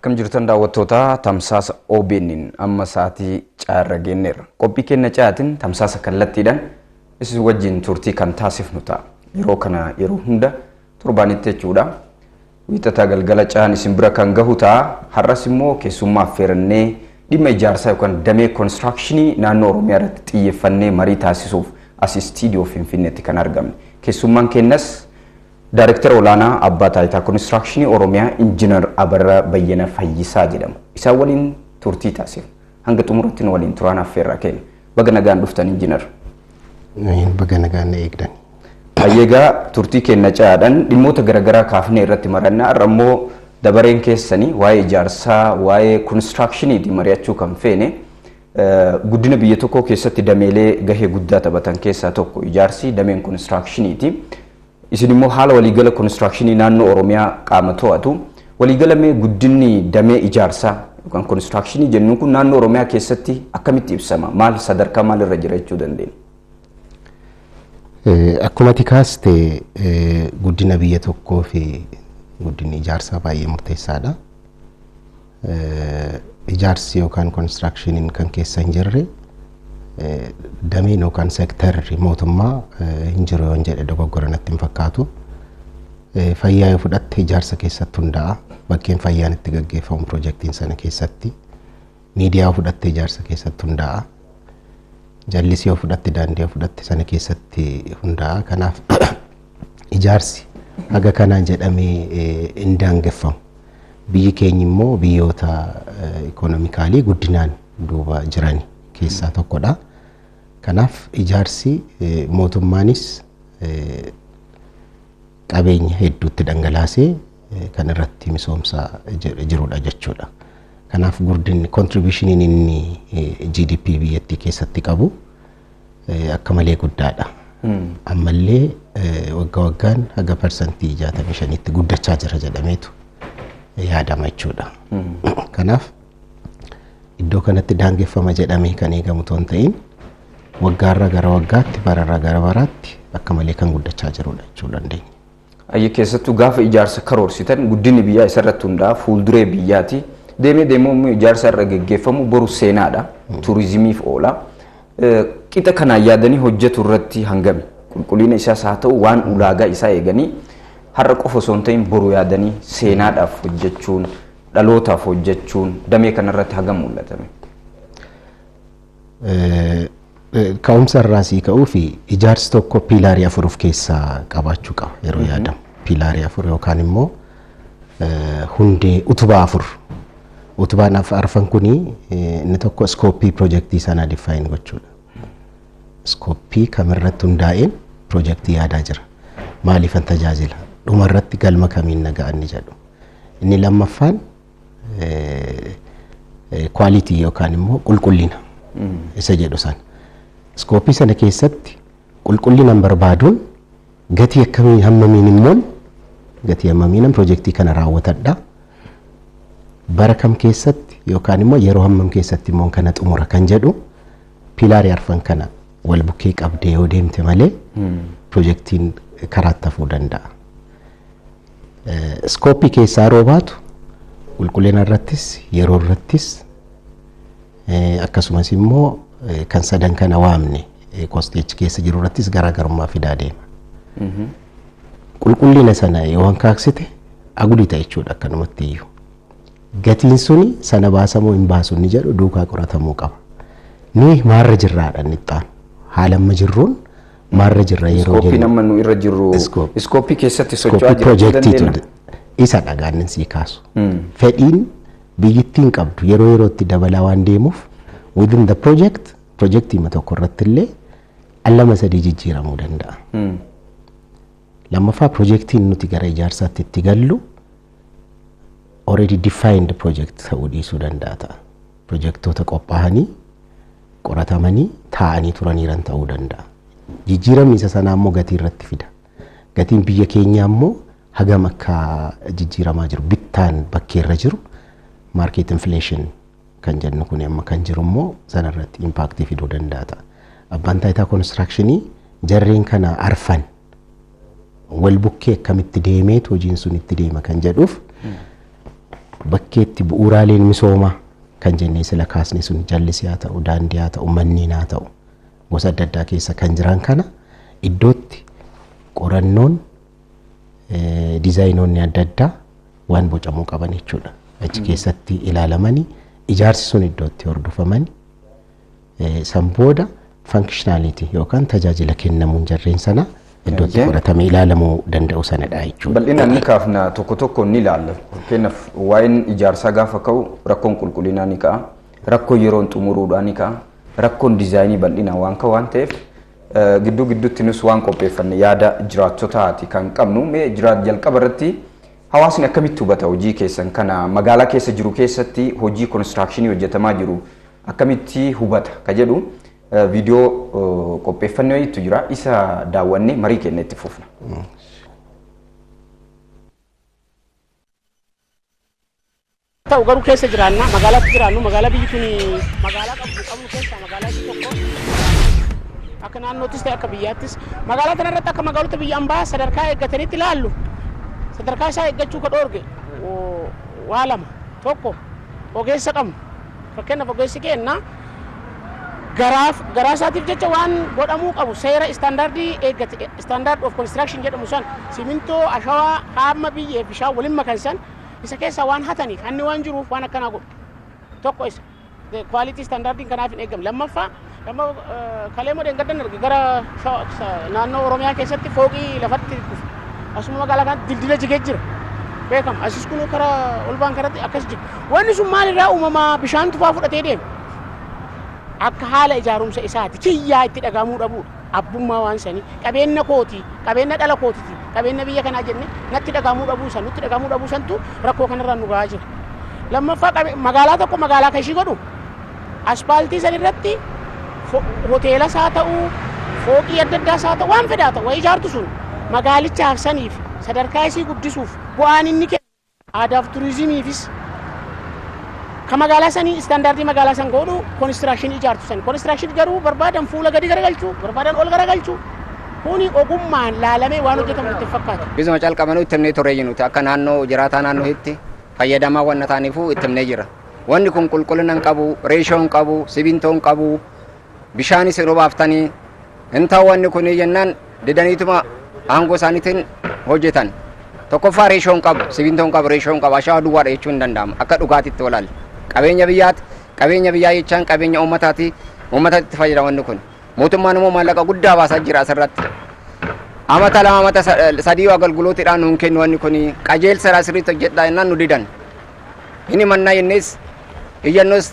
Akkam jirtan daawwattoota tamsaasa OBN amma sa'aatii caarra geenneerra. Qophii keenya caatiin tamsaasa kallattiidhaan isin wajjin turtii kan taasifnu ta'a. Yeroo kana yeroo hunda torbaanitti jechuudha. Wiixata galgala caan isin bira kan gahu ta'a. Har'as immoo keessummaa affeerannee dhimma ijaarsaa yookaan damee konistirakshinii naannoo Oromiyaa irratti xiyyeeffannee marii taasisuuf as istiidiyoo Finfinneetti kan argamne. Keessummaan keenyas Director Olaanaa Abbaa Taayitaa Konistirakshinii Oromiyaa Injiinar Abarraa Bayyana Fayyisaa jedhamu. Isaan waliin turtii taasifna. Hanga xumuratti nu waliin turaan affeerraa keenya. Baga nagaan dhuftan Injiinar. Baga nagaan eegdan. Hayyeegaa turtii keenya caadhaan dhimmoota garaagaraa kaafnee irratti marannaa irra immoo dabareen keessanii waa'ee ijaarsaa waa'ee konistiraakshiniiti mari'achuu kan feene guddina biyya tokkoo keessatti dameelee gahee guddaa taphatan keessaa tokko ijaarsi dameen konistiraakshiniiti. Isin immoo haala waliigala konistirakshinii naannoo Oromiyaa qaama to'atu waliigala mee guddinni damee ijaarsaa yookaan konistirakshinii jennuun kun naannoo Oromiyaa keessatti akkamitti ibsama? Maal sadarkaa maal irra jira jechuu dandeenya? Akkuma tikaaste guddina biyya tokkoo fi guddinni ijaarsaa baay'ee murteessaadha. Ijaarsi yookaan konistiraakshiniin kan keessa hin jirre dameen yookaan seektarri mootummaa hin jiru yoo jedhe dogoggora natti hin fakkaatu. Fayyaa yoo fudhatte ijaarsa keessatti hundaa'a. Bakkeen fayyaan itti gaggeeffamu piroojeektiin sana keessatti. Miidiyaa yoo fudhatte ijaarsa keessatti hundaa'a. Jallisii yoo fudhatte daandii yoo fudhatte sana keessatti hundaa'a. Kanaaf ijaarsi haga kanaan jedhamee hin daangeffamu. Biyyi keenya immoo biyyoota ikoonomikaalii guddinaan duuba jiran keessaa tokkodha. Kanaaf ijaarsi mootummaanis qabeenya hedduutti dhangalaasee kan irratti misoomsaa jirudha jechuudha. Kanaaf guddinni contributionin inni GDP biyyattii keessatti qabu akka malee guddaadha. Ammallee waggaa waggaan haga parsantii 65tti guddachaa jira jedhameetu yaadama jechuudha. Kanaaf iddoo kanatti daangeffama jedhamee kan eegamu toon ta'in waggaarra gara waggaatti bararra gara baraatti akka malee kan guddachaa jirudha jechuu dandeenya. Ayyi keessattuu gaafa ijaarsa karoorsitan guddinni biyyaa isarratti hundaa'a fuulduree biyyaati. Deemee deemuun ijaarsa irra gaggeeffamu boru seenaadha. Turizimiif oola. Qixa kanaan yaadanii hojjetu irratti hangami. Qulqullina isaas haa ta'u waan ulaagaa isaa eeganii har'a qofa osoo hin ta'in boru yaadanii seenaadhaaf hojjechuun dhalootaaf hojjechuun damee kanarratti hagam mul'atame. Ka'umsa irraa sii ka'uu fi ijaarsi tokko piilaarii 4 of keessaa qabaachuu qaba yeroo yaadamu. Piilaarii 4 yookaan immoo hundee utubaa 4. Utubaan arfan kuni inni tokko iskooppii piroojeektii sanaa diffaayin gochuudha. Iskooppii kamirratti hundaa'een piroojeektii yaadaa jira. Maaliifan tajaajila? Dhuma irratti galma kamiin naga'an ni jedhu. Inni lammaffaan quality yookaan immoo qulqullina isa jedhu san. Iskooppii sana keessatti qulqullina barbaaduun gatii akkamii hammamiin immoo gatii hammamiin piroojeektii kana raawwatadha. Bara kam keessatti yookaan immoo yeroo hammam keessatti immoo kana xumura kan jedhu piilaarii arfan kana wal bukkee qabdee yoo deemte malee piroojeektiin karaatti hafuu danda'a. Iskooppii keessaa yeroo baatu qulqullina irrattis yeroo irrattis akkasumas immoo kan sadan kana waamne kosteechi keessa jiru irrattis garaagarummaa fidaa deema. Qulqullina sana yoo hankaaksite agudii ta'a jechuudha akkanumatti iyyuu. Gatiin suni sana baasamoo hin baasu ni jedhu duukaa qoratamuu qaba. Ni maarra jirraadha inni xaanu. Haala amma jirruun maarra jirra yeroo jennu. Iskooppii nama nu irra jirru iskooppii keessatti socho'aa jirtu dandeenya. Isa dhagaannin sii kaasu. Fedhiin biyyittiin qabdu yeroo yerootti dabalaa waan deemuuf within the project projektii ma tokko irratti illee allama sadii jijjiiramuu danda'a. Lammaffaa projektiin nuti gara ijaarsaatti itti gallu already defined project ta'uu dhiisuu danda'a ta'a. Projektoota qophaa'anii qoratamanii taa'anii turaniiran ta'uu danda'a. Jijjiiramni isa sanaa immoo gatii irratti fida. Gatiin biyya keenyaa immoo hagam akka jijjiiramaa jiru bittaan bakkeerra jiru market inflation kan jennu kun amma kan jiru immoo sanarratti impact fiduu danda'a ta'a. Abbaan taayitaa konistirakshinii jarreen kana arfan wal bukkee akkamitti deemeet hojiin sun itti deema kan jedhuuf bakkeetti bu'uuraaleen misoomaa kan jennee sila kaasne sun jallisii haa ta'u daandii haa ta'u manneen haa ta'u gosa adda addaa keessa kan jiran kana iddootti qorannoon diizaayinoonni adda addaa waan bocamuu qaban jechuudha. Achi keessatti ilaalamanii ijaarsi sun iddootti hordofamanii san booda functionality yookaan tajaajila kennamuun jarreen sana iddootti qoratamee ilaalamuu danda'u sanadha jechuudha. Bal'inaan ni kaafna tokko tokko ni ilaalla. Fakkeenyaaf waa'een ijaarsaa gaafa ka'u rakkoon qulqullinaa ni ka'a. Rakkoon yeroon xumuruudhaa ni ka'a. Rakkoon diizaayinii bal'inaan waan ka'u waan ta'eef gidduu gidduutti nus waan qopheeffanne yaada jiraattotaati kan qabnu. Mee jalqaba irratti hawaasni akkamitti hubata hojii keessan kana magaalaa keessa jiru keessatti hojii konistirakshinii hojjetamaa jiru akkamitti hubata ka jedhu viidiyoo qopheeffannee wayiitu jira. Isa daawwannee marii keenya itti fufna. ta'u garuu keessa jiraanna magaalaatti jiraannu magaalaa biyyi kun magaalaa qabu keessa magaalaa tokko akka naannoottis ta'e akka biyyaattis magaalaa kana irratti akka magaalota biyya ambaa sadarkaa eeggatanitti ilaallu sadarkaa isaa eeggachuu ka dhoorge waa lama tokko ogeessa qabnu fakkeenyaaf ogeessi keenya garaa isaatiif jecha waan godhamuu qabu seera istaandaardii eeggate standard of construction jedhamu san simintoo ashawaa hamma biyyee bishaan waliin makansan isa keessa waan hataniif hanni waan jiruuf waan akkanaa godhu tokko isa quality standardiin kanaaf hin eegamne lammaffaa kalee modeen gaddan arge gara naannoo Oromiyaa keessatti fooqii lafatti asuma magaalaa kan dildila jigee jira beekam asis kun karaa olbaan karatti akkas jiru wanni sun maalirraa uumamaa bishaan tufaa fudhatee deema akka haala ijaarumsa isaati kiyyaa itti dhagahamuu dhabuudha abbummaa waan sanii qabeenya kooti qabeenya dhala kootiti qabeenya biyya kanaa jenne natti dhagahamuu dhabuu san nutti dhagahamuu dhabuu santu rakkoo kanarraa nu gahaa jira lammaffaa magaalaa tokko magaalaa kan ishii godhu aspaaltii san irratti hoteelas haa ta'u fooqii adda addaas haa ta'u waan fedhaa ta'u waa ijaartu sun magaalichaaf saniif sadarkaa isii guddisuuf bu'aan inni kennu aadaaf turizimiifis ka magaalaa sanii istaandaardii magaalaa san godhu konistirakshinii ijaartu san konistirakshinii garuu barbaadan fuula gadi garagalchuu barbaadan ol garagalchuu kuni ogummaan laalamee waan hojjetamu itti fakkaata. Bisuma calqabanuu itti himnee turre jiruuti akka naannoo jiraataa naannoo itti fayyadamaa wanna taaniifuu itti himnee jira. Wanni kun qulqullina hin qabu, reeshoo hin qabu, simintoo hin qabu, bishaanis yeroo baaftanii hin ta'u wanni kun jennaan didaniituma aangoo isaaniitiin hojjetan. Tokkoffaa reeshoo hin qabu, simintoo hin qabu, reeshoo hin qabu, ashawaa duwwaadha jechuun hin danda'amu. Akka dhugaatiitti olaale. Qabeenya biyyaati, qabeenya biyyaa jechaan qabeenya uummataati, uummataatti itti fayyada wanni kun. Mootummaan immoo maallaqa guddaa baasaa jira asirratti. Amata lama amata sadii agalgulootiidhaan nuun kennu wanni kun qajeelsa sirriitti hojjedhaa jennaan nu didan. Inni mannaa jennees iyyannoos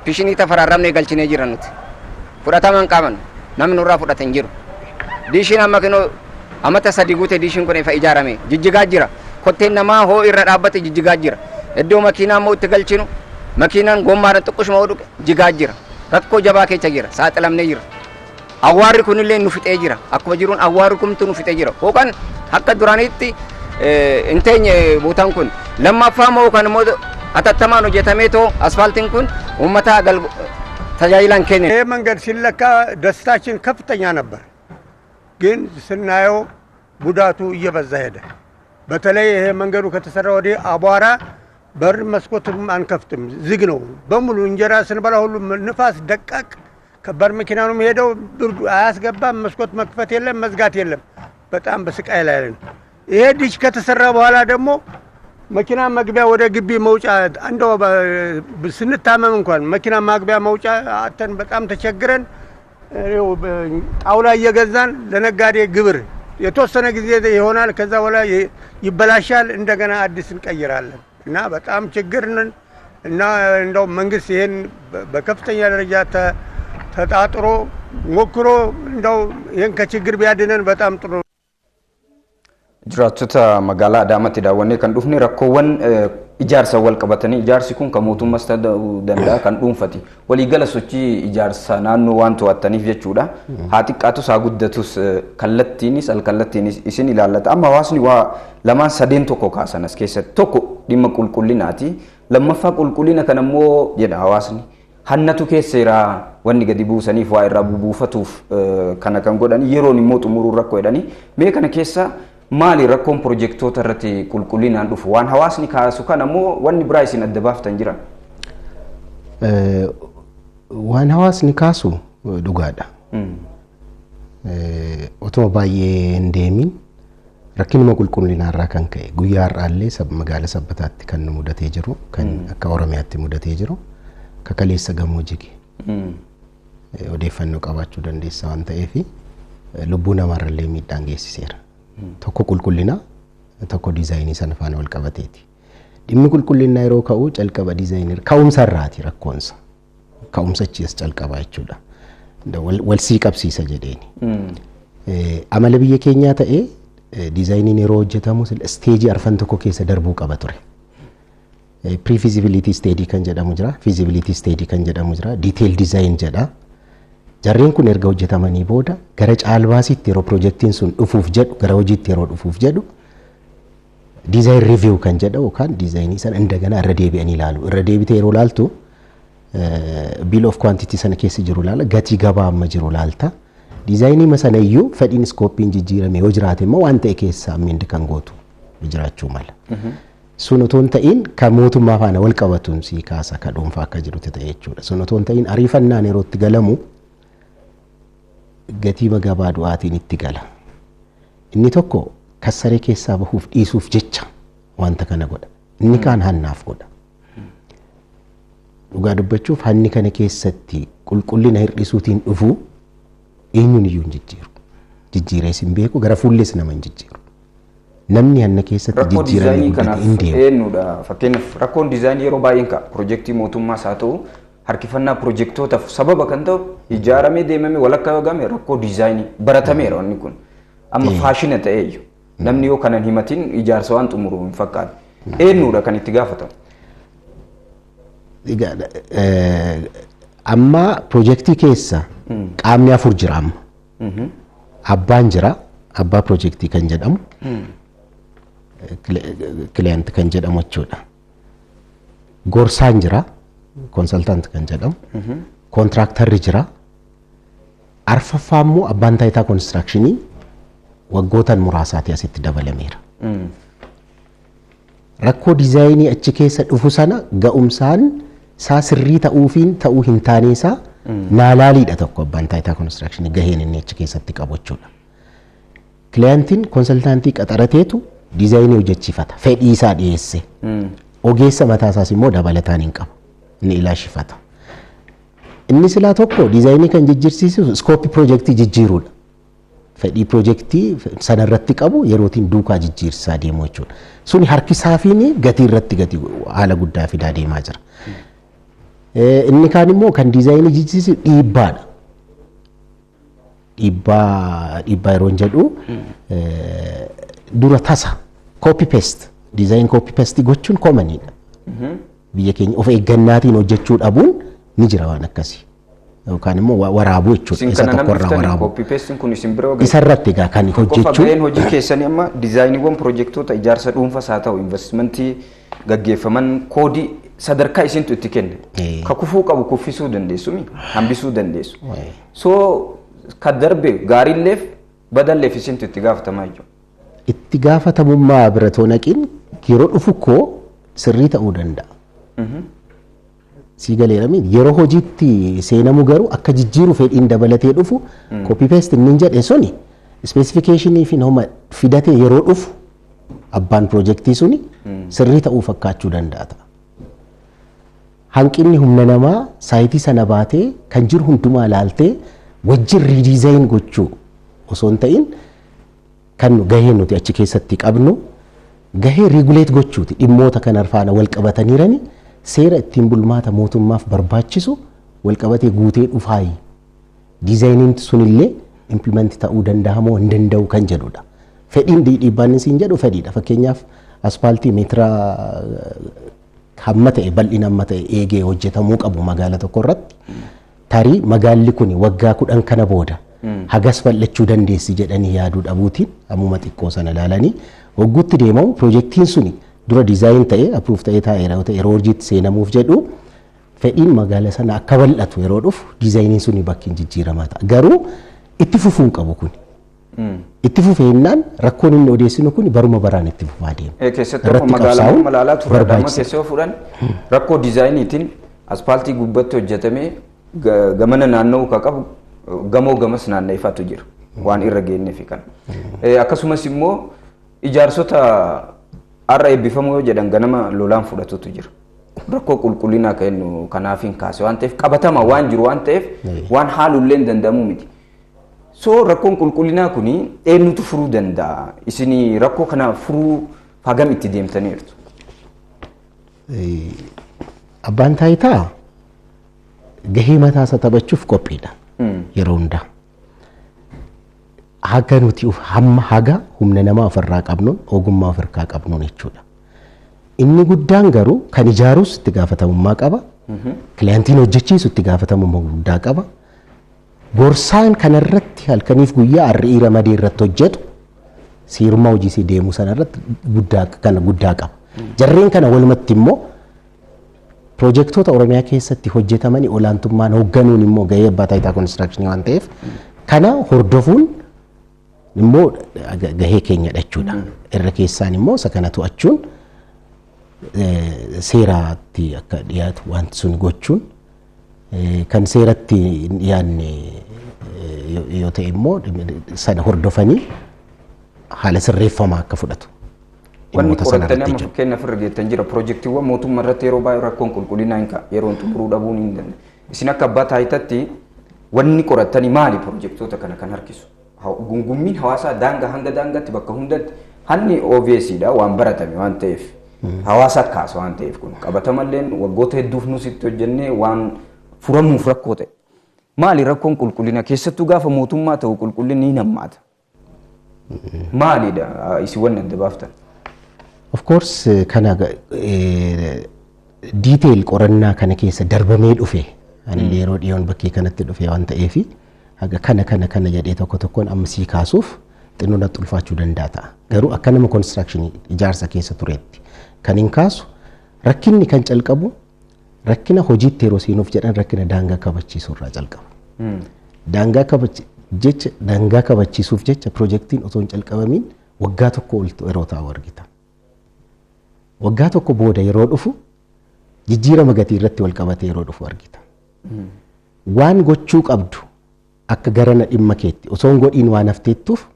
pishinii tafararramnee galchinee jira nuti. Fudhatama hin qaban namni nurraa fudhate hin jiru. Diishiin amma kinoo amata sadii guute diishiin kun ifa ijaarame jijjigaa jira. Kotteen namaa hoo irra dhaabbate jijjigaa jira. Iddoo makiinaa immoo itti galchinu makiinaan gommaadhaan xiqqishuma hodhu jigaa jira. Rakkoo jabaa keessa jira saaxilamnee jira. Awwaarri kunillee nu fixee jira. Akkuma jiruun awwaarri kumtu nu fixee jira. Hooqan akka duraanitti hin teenye bootaan kun lammaffaa moo kan immoo atattamaan hojjetamee too asfaaltiin kun uummata tajaajilan kenne. ይህ መንገድ ሲለካ ደስታችን ከፍተኛ ነበር፣ ግን ስናየው ጉዳቱ እየበዛ ሄደ። በተለይ ይሄ መንገዱ ከተሰራ ወዲህ አቧራ በር መስኮትም አንከፍትም፣ ዝግ ነው በሙሉ። እንጀራ ስንበላ ሁሉ ንፋስ ደቃቅ ከበር መኪና ነው የሚሄደው፣ ብርዱ አያስገባም። መስኮት መክፈት የለም መዝጋት የለም። በጣም በስቃይ ላይ ነን። ይሄ ዲሽ ከተሰራ በኋላ ደግሞ መኪና መግቢያ ወደ ግቢ መውጫ እንደው ስንታመም እንኳን መኪና ማግቢያ መውጫ አተን በጣም ተቸግረን ጣውላ እየገዛን ለነጋዴ ግብር የተወሰነ ጊዜ ይሆናል፣ ከዛ በኋላ ይበላሻል፣ እንደገና አዲስ እንቀይራለን እና በጣም ችግር ነን እና እንደው መንግስት ይሄን በከፍተኛ ደረጃ ተጣጥሮ ሞክሮ እንደው ይሄን ከችግር ቢያድነን በጣም ጥሩ። Jiraattota magaalaa Adaamaatti daawwannee kan dhufne rakkoowwan ijaarsa wal qabatanii ijaarsi kun kan mootummaas ta'uu danda'a kan dhuunfati waliigala sochii ijaarsa naannoo waan to'attaniif jechuudha. Haa xiqqaatus haa guddatus kallattiinis alkallattiinis isin ilaallata. Amma hawaasni waa lamaan sadeen tokko kaasan as keessatti tokko dhimma qulqullinaati. Lammaffaa qulqullina kan ammoo jedha hawaasni hannatu keesseera wanni gadi buusaniif waa irraa buufatuuf kana kan godhan yeroon immoo xumuruu rakkoo jedhanii mee kana keessa Maali rakkoon pirojektoota irratti qulqullinaan dhufu waan hawaasni kaasu kana moo wanni biraa isin adda baaftan jira? Waan hawaasni kaasu dhugaadha. Otoo baay'ee hin deemin rakkinuma qulqullinaa irraa kan ka'e guyyaa har'aallee magaala Sabbataatti kan nu mudatee jiru kan akka Oromiyaatti mudatee jiru kakaleessa gamoo jige. Odeeffannoo qabaachuu dandeessa waan ta'eef lubbuu namaarrallee miidhaan geessiseera. Tokko qulqullina tokko diizaayinii sana faana wal qabateeti. Dhimmi qulqullinaa yeroo ka'u calqaba diizaayinii ka'umsa irraati rakkoonsa. Ka'umsachiis calqabaa jechuudha. Wal sii qabsiisa jedheeni. Amala biyya keenyaa ta'ee diizaayiniin yeroo hojjetamu steejii arfan tokko keessa darbuu qaba ture. Pre-feasibility stage kan jedhamu jira, feasibility stage kan jedhamu jira, detail design jedha. Jarreen kun erga hojjetamanii booda gara caalbaasitti yeroo projektiin sun dhufuuf jedhu gara hojiitti yeroo dhufuuf jedhu design review kan jedhu yookaan diizaayinii sana indagana irra deebi'anii ilaalu. Irra deebitee yeroo ilaaltu bill of quantity sana keessa jiru ilaala, gatii gabaa amma jiru ilaalta. Diizaayinii sana iyyuu fedhiin iskooppiin jijjiirame yoo jiraate immoo waan ta'e keessaa ammendi kan gootu jiraachuu mala. Sun otoo hin ta'in kan mootummaa faana wal qabatuun sii kaasa kan dhuunfaa akka jirutti ta'e jechuudha. Sun otoo hin ta'in ariifannaan yeroo itti galamu gatii gabaa du'aatiin itti gala. Inni tokko kassaree keessaa bahuuf dhiisuuf jecha wanta kana godha. Inni kaan hannaaf godha. Dhugaa dubbachuuf hanni kana keessatti qulqullina hir'isuutiin dhufu eenyuun iyyuu hin jijjiiru. Jijjiirees hin beeku gara fuullees nama hin jijjiiru. Namni hanna keessatti jijjiiranii guddatee hin deemu. Eenyudha fakkeenyaaf rakkoon diizaayinii yeroo baay'een ka'a pirojektii mootummaas haa ta'u harkifannaa pirojektootaf sababa kan ta'u ijaaramee deemamee walakkaa yoo game rakkoo diizaayinii baratameera wanni kun amma faashina ta'eeyyu namni yoo kanan himatiin ijaarsa waan xumuru hin fakkaatu. Eenyudha kan itti gaafatamu? Amma pirojektii keessa qaamni afur jira amma. Abbaan jira, abbaa pirojektii kan jedhamu. Client kan jedhamu jechuudha. Gorsaan jira, consultant kan jedhamu. Kontiraaktarri jira. Arfaffaa immoo abbaan taayitaa konistirakshinii waggootan muraasaati asitti dabalameera. Rakkoo diizaayinii achi keessa dhufu sana ga'umsaan isaa sirrii ta'uufiin ta'uu hin taane isaa naalaaliidha tokko abbaan taayitaa konistirakshinii gaheen inni achi keessatti qabu jechuudha. Clientiin konsultantii qaxarateetu diizaayinii hojjechiifata. Fedhii isaa dhiyeesse. Ogeessa mataa isaas immoo dabalataan hin qabu. Inni ilaashifata. Inni silaa tokko diizaayinii kan jijjiirsiisu iskooppii pirojektii jijjiiruudha. Fedhii pirojektii sanarratti qabu yerootiin duukaa jijjiirsaa deemu jechuudha. Suni harkisaa fi gatii irratti gatii haala guddaa fidaa deemaa jira. Inni kaan immoo kan diizaayinii jijjiirsiisu dhiibbaadha. Dhiibbaa yeroo jedhu dura tasa copy paste design copy paste gochuun koomaniidha. Biyya keenya of eeggannaatiin hojjechuu dhabuun ni jira waan akkasii. Yookaan immoo waraabuu jechuudha. Isa tokkorraa waraabuu. Copy paste kun isin biroo isa irratti egaa kan hojjechuu. Fageen hojii keessanii amma diizaayiniiwwan pirojektoota ijaarsa dhuunfaas haa ta'u investimentii gaggeeffaman koodii sadarkaa isintu itti kenne. Ka kufuu qabu kuffisuu dandeessu hambisuu dandeessu. So ka darbe gaariilleef badalleef isintu itti gaafatamaa jechuudha. Itti gaafatamummaa bira toonaqiin yeroo dhufu koo sirrii ta'uu danda'a. Si galeeramiin yeroo hojiitti seenamu garuu akka jijjiiru fedhiin dabalatee dhufu copy paste inni jedhe suni specificationii fi nama fidatee yeroo dhufu abbaan pirojektii suni sirrii ta'uu fakkaachuu danda'a. Hanqinni humna namaa saayitii sana baatee kan jiru hundumaa ilaaltee wajjin riidizaayin gochuu osoo hin ta'in kan gahee nuti achi keessatti qabnu gahee regulate gochuuti. Dhimmoota kana faana wal qabataniirani seera ittiin bulmaata mootummaaf barbaachisu wal qabatee guutee dhufaayi. Diizaayiniin sunillee implement ta'uu danda'a moo hin danda'u kan jedhudha. Fedhiin dhiibbaan isiin jedhu fedhiidha. Fakkeenyaaf aspaaltii meetira hamma ta'e bal'ina hamma ta'e eegee hojjetamuu qabu magaala tokko irratti tarii magaalli kun waggaa 10 kana booda hagas bal'achuu dandeessi jedhanii yaaduu dhabuutiin ammuma xiqqoo sana ilaalanii wagguutti deemamu pirojektiin suni dura diizaayin ta'ee approve ta'ee taa'eera yeroo hojiitti seenamuuf jedhu fedhiin magaala sana akka bal'atu yeroo dhufu diizaayiniin suni bakki jijjiiramaa ta'a. Garuu itti fufuun qabu kun Itti fufeennaan rakkoon inni odeessinu kun baruma baraan itti fufaa deema. Keessattuu magaalaa malaalaa ture adama keessoo fudhan rakkoo diizaayiniitiin aspaaltii gubbatti hojjetamee gamana naanna'uu ka qabu gamoo gamas naanna'ifatu jira waan irra geenyeef kan. Akkasumas immoo ijaarsota har'a eebbifamoo yoo jedhan ganama lolaan fudhatutu jira. Rakkoo qulqullinaa kennu kanaaf hin kaase waan ta'eef qabatama waan jiru waan ta'eef waan haalullee danda'amu miti. So rakkoon qulqullinaa kuni eenyutu furuu danda'a? Isinii rakkoo kana furuu hagam itti deemtaniirtu? Abbaan taayitaa gahee mataa isaa taphachuuf qophiidha yeroo hundaa. Haga nuti hamma haga humna namaa ofirraa qabnuun ogummaa ofirraa qabnuun jechuudha. Inni guddaan garuu kan ijaaruus itti gaafatamummaa qaba. Kiliyaantiin hojjechiisu itti gaafatamummaa guddaa qaba. Borsaan kanarratti halkaniif guyyaa harrii ramadee irratti hojjetu siirummaa hojii isii deemuu sanarratti guddaa qaba. Jarreen kana walumatti immoo piroojeektoota Oromiyaa keessatti hojjetamanii olaantummaan hoogganuun immoo gahee abbaa taayitaa konistirakshinii waan ta'eef kana hordofuun immoo gahee keenyadha jechuudha. Irra keessaan immoo isa kana to'achuun seeraatti akka dhiyaatu wanti sun gochuun kan seeratti yaadne yoo ta'e immoo sana hordofanii haala sirreeffamaa akka fudhatu. Wanni qoratanii amma fakkeenyaaf irra geettan jira piroojeektiiwwan mootummaa irratti yeroo baay'ee rakkoon qulqullinaa hin ka'a yeroo xumuruu dhabuun hin danda'e. Isin akka abbaa taayitaatti wanni qoratanii maali piroojeektoota kana kan harkisu? Gungummiin hawaasaa daangaa hanga daangaatti bakka hundatti hanni OVSdha waan baratame waan ta'eef hawaasa kaasa waan ta'eef kun qabatamallee waggoota hedduuf nusitti hojjennee waan furamuuf rakkoo ta'e. Maali rakkoon qulqullina keessattuu gaafa mootummaa ta'u qulqullinni ni hammaata. Maalidha isin wanni adda baaftan? Of course kana detail qorannaa kana keessa darbamee dhufe ani yeroo dhiyoon bakkee kanatti dhufe waan ta'eef haga kana jedhee tokko tokkoon amma sii kaasuuf xinnoo natti ulfaachuu danda'a ta'a. Garuu akka nama konistirakshinii ijaarsa keessa tureetti kan hin kaasu rakkinni kan calqabu rakkina hojiitti yeroo seenuuf jedhan rakkina daangaa kabachiisuu irraa calqaba. Daangaa kabachiisuuf jecha piroojeektiin otoo hin calqabamiin waggaa tokko ol yeroo taa'u argita. Waggaa tokko booda yeroo dhufu jijjiirama gatii irratti wal qabatee yeroo dhufu argita. Waan gochuu qabdu akka garana dhimma keetti osoo hin godhiin waan hafteettuuf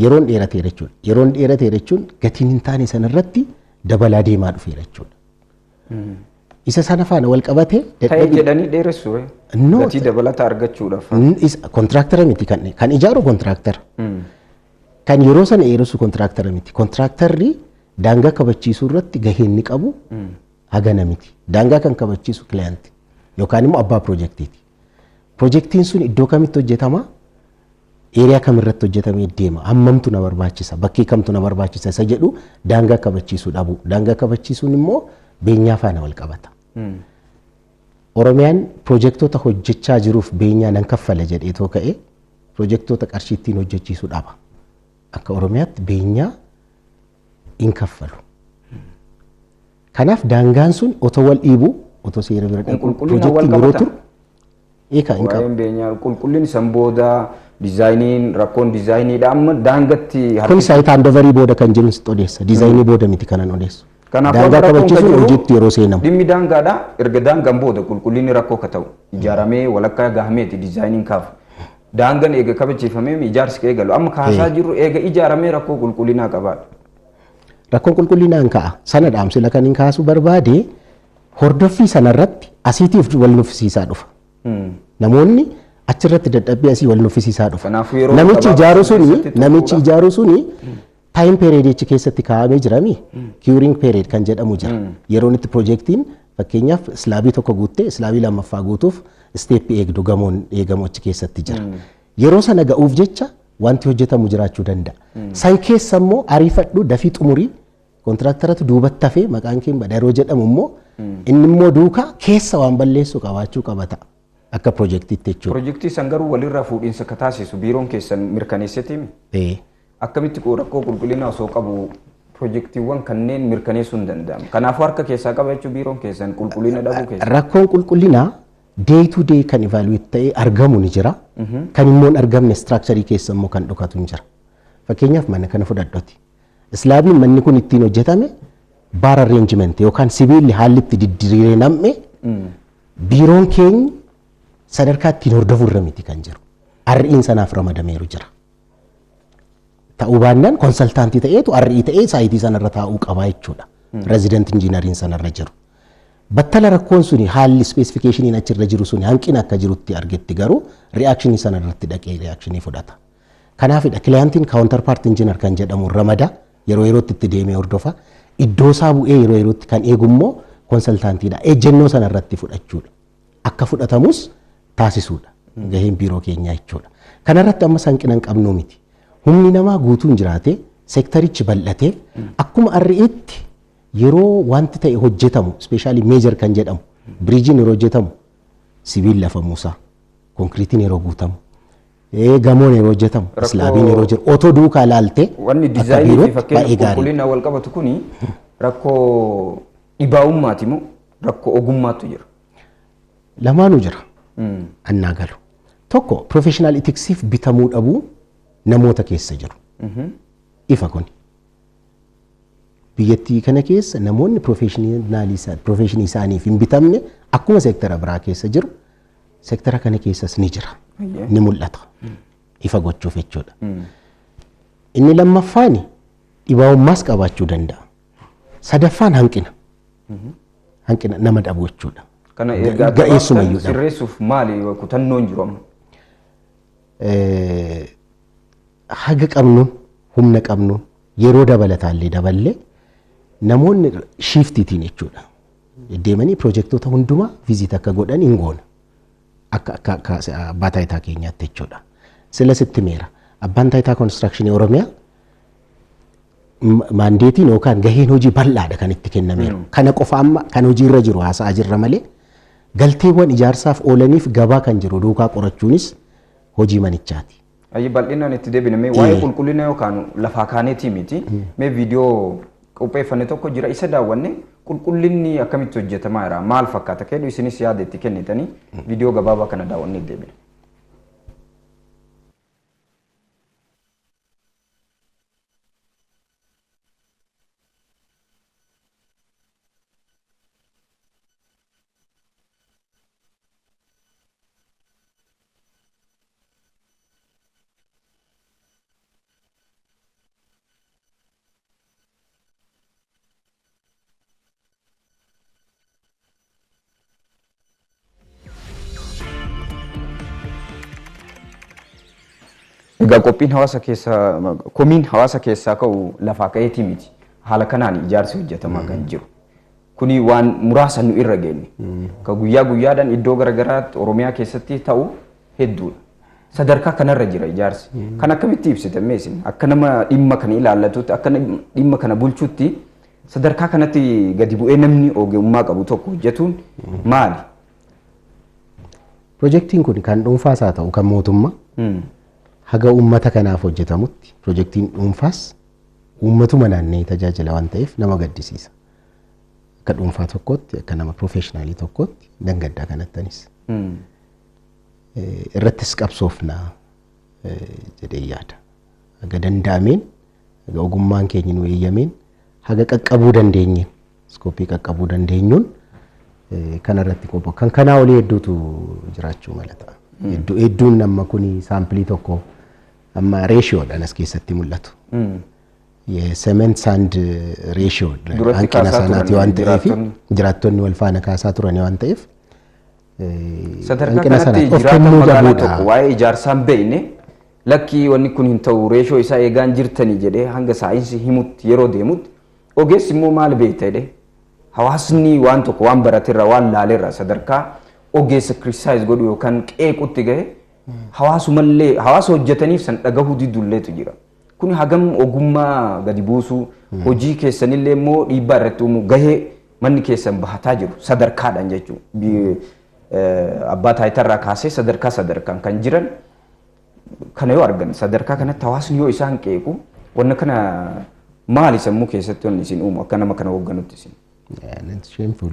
yeroon dheeratee jechuudha. Yeroon dheeratee jechuun gatiin hin taane sanarratti dabalaa deemaa dhufeera jechuudha. Isa sana faana wal qabatee ta'ee jedhanii dheeressu gatii dabalataa argachuudhaaf. Kontiraaktara miti kan ijaaru kontiraaktara. Kan yeroo sana dheeressu kontiraaktara miti. Kontiraaktara daangaa kabachiisuu irratti gahee inni qabu hagana miti. Daangaa kan kabachiisu kiliyaantii yookaan immoo abbaa piroojeektiiti. Piroojeektiin sun iddoo kamitti hojjetama? Eeriyaa kamirratti hojjetamee deema? Hammamtu na barbaachisa? Bakkee kamtu na barbaachisa? Isa jedhu daangaa kabachiisuu dhabu. Daangaa kabachiisuun immoo beenyaa faana wal qabata. Oromiyaan piroojeektoota hojjechaa jiruuf beenyaa nan kaffala jedhee too ka'e piroojeektoota qarshii ittiin hojjechiisuu dhaba. Akka Oromiyaatti beenyaa hin kaffalu. Kanaaf daangaan sun otoo wal dhiibu otoo seera bira dhabu piroojeektiin yeroo turu eeka hin qabu. Qulqullinni san booda diizaayiniin rakkoon diizaayiniidha amma daangatti kun saayitii handoverii booda kan jiru sitti odeessa diizaayinii booda miti kanan odeessu. Daangaa kabachiisuun hojiitti yeroo seenamu. Dhimmi daangaadha erga daangaan booda qulqullinni rakkoo ka ta'u ijaaramee walakkaa gahameeti diizaayiniin kaafu. Daangaan eega kabachiifamee ijaarsi eegalu amma kaasaa jiru eega ijaaramee rakkoo qulqullinaa qabaadha. Rakkoon qulqullinaan ka'a sana dhaamsila kan hin kaasu barbaade hordoffii sanarratti asiitiif wal nuffisiisaa dhufa. Namoonni achirratti dadhabbii asii wal nuffisiisaa dhufa. Namichi ijaaru suni taayim peeriyoodichi keessatti kaa'amee jirami kiuring peeriyood kan jedhamu jira. Yeroo itti piroojeektiin fakkeenyaaf islaabii tokko guuttee islaabii lammaffaa guutuuf isteeppii eegdu gamoon eegamu achi keessatti jira. Yeroo sana ga'uuf jecha wanti hojjetamu jiraachuu danda'a. San keessa immoo ariifadhu dafii xumurii kontiraaktaratu duubatti hafee maqaan kee badaroo jedhamu immoo inni immoo duukaa keessa waan balleessu qabaachuu qabata akka piroojeektiitti jechuudha. Piroojeektii san garuu walirraa fuudhiinsa ka taasisu biiroon keessan mirkaneesseetiimi? Akkamitti rakkoo qulqullinaa osoo qabu piroojeektiiwwan kanneen mirkaneessuu hin danda'amu. Kanaafuu harka keessaa qaba jechuun biiroon keessan qulqullina dhabuu keessa. Rakkoon qulqullinaa day to day kan evaluate ta'ee argamu ni jira. Kan immoo hin argamne structure keessa immoo kan dhokatu ni jira. Fakkeenyaaf mana kana fudhadhooti. Islaamni manni kun ittiin hojjetame bar arrangement yookaan sibiilli haalli itti diddiiree nam'e biiroon keenya sadarkaa ittiin hordofu irra miti kan jiru. Arriin sanaaf ramadameeru jira. Ta'uu baannaan konsaltaantii ta'eetu arrii ta'ee saayitii sanarra taa'uu qabaa jechuudha. Resident injiinariin sanarra jiru. Battala rakkoon suni haalli specificationin achirra jiru suni hanqina akka jirutti argetti garuu reactionii sanarratti dhaqee reactionii fudhata. Kanaafidha clientiin counterpart engineer kan jedhamu ramada yeroo yerootti itti deemee hordofa. Iddoo isaa bu'ee yeroo yerootti kan eegummoo konsaltaantiidha. Ejjennoo sanarratti fudhachuudha. Akka fudhatamus taasisuudha. Gaheen biiroo keenyaa jechuudha. Kanarratti amma hanqina hin qabnu miti. Humni namaa guutuun jiraate sektarichi bal'ateef akkuma arriitti yeroo wanti ta'e hojjetamu especially major kan jedhamu biriijiin yeroo hojjetamu sibiil lafa muusaa konkiriitiin yeroo guutamu gamoon yeroo hojjetamu islaabiin yeroo jiru otoo duukaa laalte wanni diizaayinii fi fakkeenya qulqullina wal qabatu kuni rakkoo dhibaa'ummaati moo rakkoo ogummaatu jira? Lamaanuu jira. Annaa galu. Tokko professional ethicsif bitamuu dhabuu namoota keessa jiru. Ifa kuni. Biyyattii kana keessa namoonni professionii isaaniif hin bitamne akkuma seektara biraa keessa jiru seektara kana keessas ni jira. Ni mul'ata. Ifa gochuuf jechuudha. Inni lammaffaan dhibaa'ummaas qabaachuu danda'a. Sadaffaan hanqina. Hanqina nama dhabu jechuudha. Kana ergaa sirreessuuf maali kutannoon jiru amma? Haga qabnuun humna qabnuun yeroo dabalataallee daballee namoonni shiftiitiin jechuudha. Deemanii piroojektota hundumaa viizit akka godhan hin goona. Akka abbaa taayitaa keenyaatti jechuudha. Sila sitti meera. Abbaan taayitaa konistirakshinii Oromiyaa maandeetiin yookaan gaheen hojii bal'aadha kan itti kennameeru. Kana qofa amma kan hojiirra jiru haasa'aa jirra malee galteewwan ijaarsaaf oolaniif gabaa kan jiru duukaa qorachuunis hojii manichaati. Ayyi bal'inaan itti deebiname waa'ee qulqullina yookaan lafaa kaaneetii miti. Mee viidiyoo qopheeffanne tokko jira isa daawwanne qulqullinni akkamitti hojjetamaa jira maal fakkaata kennu isinis yaada itti kennitanii viidiyoo gabaabaa kana daawwanne deebina. Egaa qophiin hawaasa keessaa komiin hawaasa keessaa ka'u lafaa ka'eetii miti. Haala kanaan ijaarsi hojjetamaa kan jiru. Kuni waan muraasa nu irra geenye. Ka guyyaa guyyaadhaan iddoo garaagaraatti Oromiyaa keessatti ta'u hedduudha. Sadarkaa kanarra jira ijaarsi. Kan akkamitti ibsite meesin? Akka nama dhimma kana ilaallatutti akka dhimma kana bulchutti sadarkaa kanatti gadi bu'ee namni ogummaa qabu tokko hojjetuun maali? Piroojeektiin kun kan dhuunfaas haa ta'u kan mootummaa haga uummata kanaaf hojjetamutti piroojeektiin dhuunfaas uummatuma naannee tajaajila waan ta'eef nama gaddisiisa. Akka dhuunfaa tokkotti akka nama piroofeeshinaalii tokkotti dangaddaa kanattanis. Irrattis qabsoofnaa jedhee yaada. Haga danda'ameen haga ogummaan keenya nu eeyyameen haga qaqqabuu dandeenyeen iskooppii qaqqabuu dandeenyuun kanarratti qophoo kan kanaa olii hedduutu jiraachuu mala ta'a. Hedduun nama kuni saampilii tokko amma reeshiyoodhaan as keessatti mul'atu. Cement sand ratio hanqina sanaati waan ta'eef jiraattonni wal faana kaasaa turan waan ta'eef sadarkaa kanatti jiraatan magaalaa tokko waa'ee ijaarsaan beekne lakkii wanni kun hin ta'u reeshoo isaa eegaan jirtanii jedhee hanga saayinsii himutti yeroo deemutti ogeessi immoo maal beekta jedhee hawaasni waan tokko waan baraterra waan laaleerra sadarkaa ogeessa criticize godhu yookaan qeequtti gahe hawaasumallee hawaasa hojjetaniif san dhagahuu didulleetu jira. Kuni hagam ogummaa gadi buusuu hojii keessanillee immoo dhiibbaa irratti uumuu gahee manni keessan bahataa jiru sadarkaadhaan jechuudha. Abbaa taayitarraa kaasee sadarkaan kan jiran kana yoo argan sadarkaa kanatti hawaasni yoo isaan qeequ wanna kana maali sammuu keessatti wanni isin uumu akka nama kana hoogganutti isin? Shameful.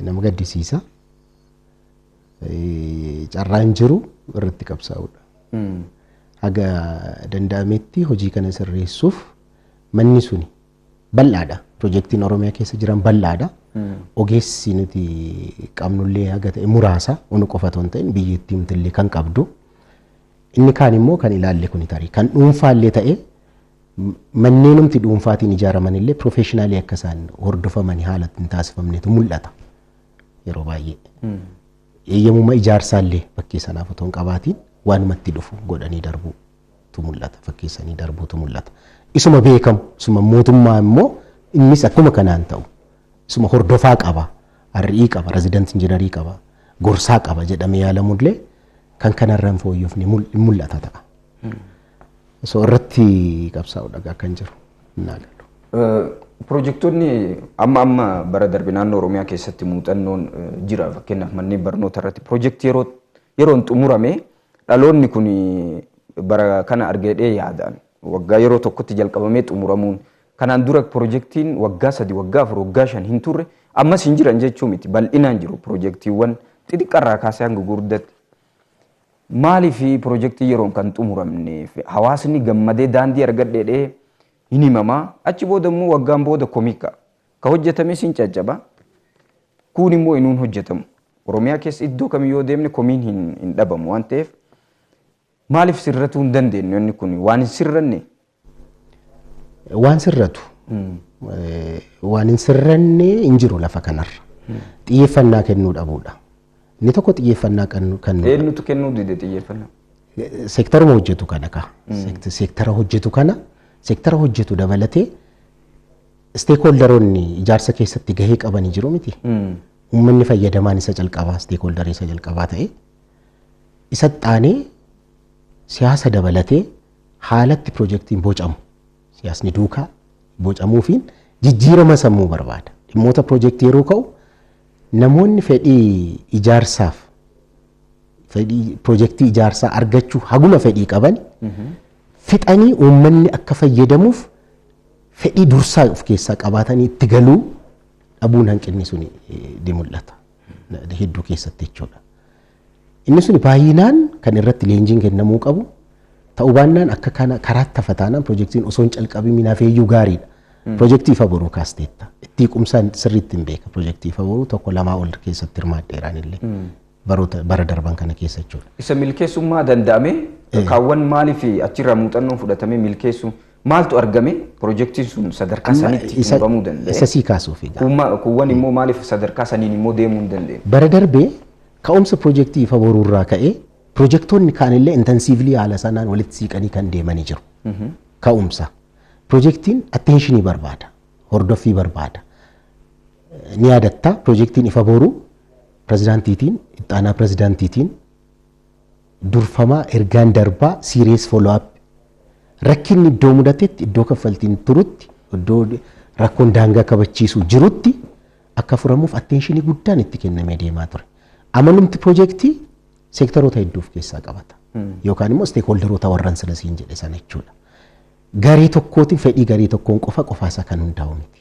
Nama gaddisiisa. carraan jiru irratti qabsaa'udha. Haga danda'ametti hojii kana sirreessuuf manni suni bal'aadha. Piroojeektiin Oromiyaa keessa jiran bal'aadha. Ogeessi nuti qabnullee haga ta'e muraasa onu qofa otoo hin ta'in biyyattii mtillee kan qabdu. Inni kaan immoo kan ilaalle kuni tarii kan dhuunfaallee ta'e manneenumti dhuunfaatiin ijaaraman illee piroofeeshinaalii akka isaan hordofamanii haala ittiin taasifamnetu mul'ata yeroo baay'ee. Eeyyamummaa ijaarsaallee bakkee sanaaf otoo hin qabaatiin waanumatti dhufu godhanii darbuutu mul'ata. Fakkeessanii darbuutu mul'ata. Isuma beekamu, isuma mootummaa immoo innis akkuma kanaan ta'u. Isuma hordofaa qaba, RE qaba, resident injiinarii qaba, gorsaa qaba jedhamee yaalamullee kan kanarraan fooyyoof ni mul'ata ta'a. So irratti qabsaa'uudha kan jiru naagalu. Piroojektonni amma bara darbe naannoo Oromiyaa keessatti muuxannoon jira. Fakkeenyaaf manneen barnoota irratti piroojektii yeroon xumurame dhaloonni kun bara kana argee yaadaan waggaa yeroo tokkotti jalqabamee xumuramuun kanaan dura piroojektiin waggaa 3 waggaa 4 waggaa 5 hin turre ammas hin jiran jechuu miti bal'inaan jiru piroojektiiwwan xixiqqarraa kaasee hanga gurguddatti. Maaliif piroojektii yeroon kan xumuramneef hawaasni gammadee daandii argadheedhee hin himamaa achi booda immoo waggaan booda komiika ka hojjetame sin caccaba kun immoo inuun hojjetamu Oromiyaa keessa iddoo kamiyyoo deemne komiin hin dhabamu waan ta'eef maaliif sirratuu hin dandeenye inni kun waan hin sirranne waan sirratu waan hin sirranne hin jiru lafa kanarra xiyyeeffannaa kennuu dhabuudha. Inni tokko xiyyeeffannaa kan eenyutu kennuu dide xiyyeeffannaa seektaruma hojjetu kana ka seektara hojjetu kana seektara hojjetu dabalatee steekhooldaroonni ijaarsa keessatti gahee qabanii jiru miti. Uummanni fayyadamaan isa jalqabaa steekhooldarii isa jalqabaa ta'e isa xaanee siyaasa dabalatee haalatti piroojektiin bocamu siyaasni duukaa bocamuufiin jijjiirama sammuu barbaada. Dhimmoota piroojektii yeroo ka'u namoonni fedhii ijaarsaaf fedhii piroojektii ijaarsaa argachuu haguma fedhii qaban fixanii uummanni akka fayyadamuuf fedhii dursaa of keessaa qabaatanii itti galuu dhabuun hanqinni suni ni mul'ata hedduu keessatti jechuudha. Inni suni baay'inaan kan irratti leenjiin kennamuu qabu ta'uu baannaan akka kana karaatti hafataanaan piroojektiin osoo hin calqabiin hafeeyyuu gaariidha. Piroojektii ifa boruu kaasteetta. Itti qumsaan sirriitti hin beeka piroojektii ifa boruu tokko lamaa ol keessatti hirmaadheeraan illee bara darban kana keessa jechuudha. Isa milkeessummaa danda'ame kaawwan maaliif achirraa muuxannoon fudhatamee milkeessu maaltu argame piroojektiin sun sadarkaa saniitti xumuramuu danda'e. Isa sii kaasuuf egaa. Kuuwwan immoo maaliif sadarkaa saniin immoo deemuu hin dandeenye. Bara darbee ka'umsa piroojektii ifa boruurraa ka'ee piroojektoonni kaanillee intensiivlii haala sanaan walitti siiqanii kan deemanii jiru. Ka'umsa. Piroojektiin atteenshinii barbaada, hordoffii barbaada. Ni yaadatta piroojektiin ifa boruu pirezidaantiitiin, ittaanaa pirezidaantiitiin durfamaa ergaan darbaa siiriyees follow-up rakkinni iddoo mudatetti iddoo kaffaltiin turutti iddoo rakkoon daangaa kabachiisuu jirutti akka furamuuf atteenshinii guddaan itti kennamee deemaa ture. Amanumti piroojektii seektaroota hedduuf keessaa qabata. Yookaan immoo steekhooldaroota warran silasiin jedhe sana jechuudha. Garee tokkootiin fedhii garee tokkoon qofaasaa kan hundaa'u miti.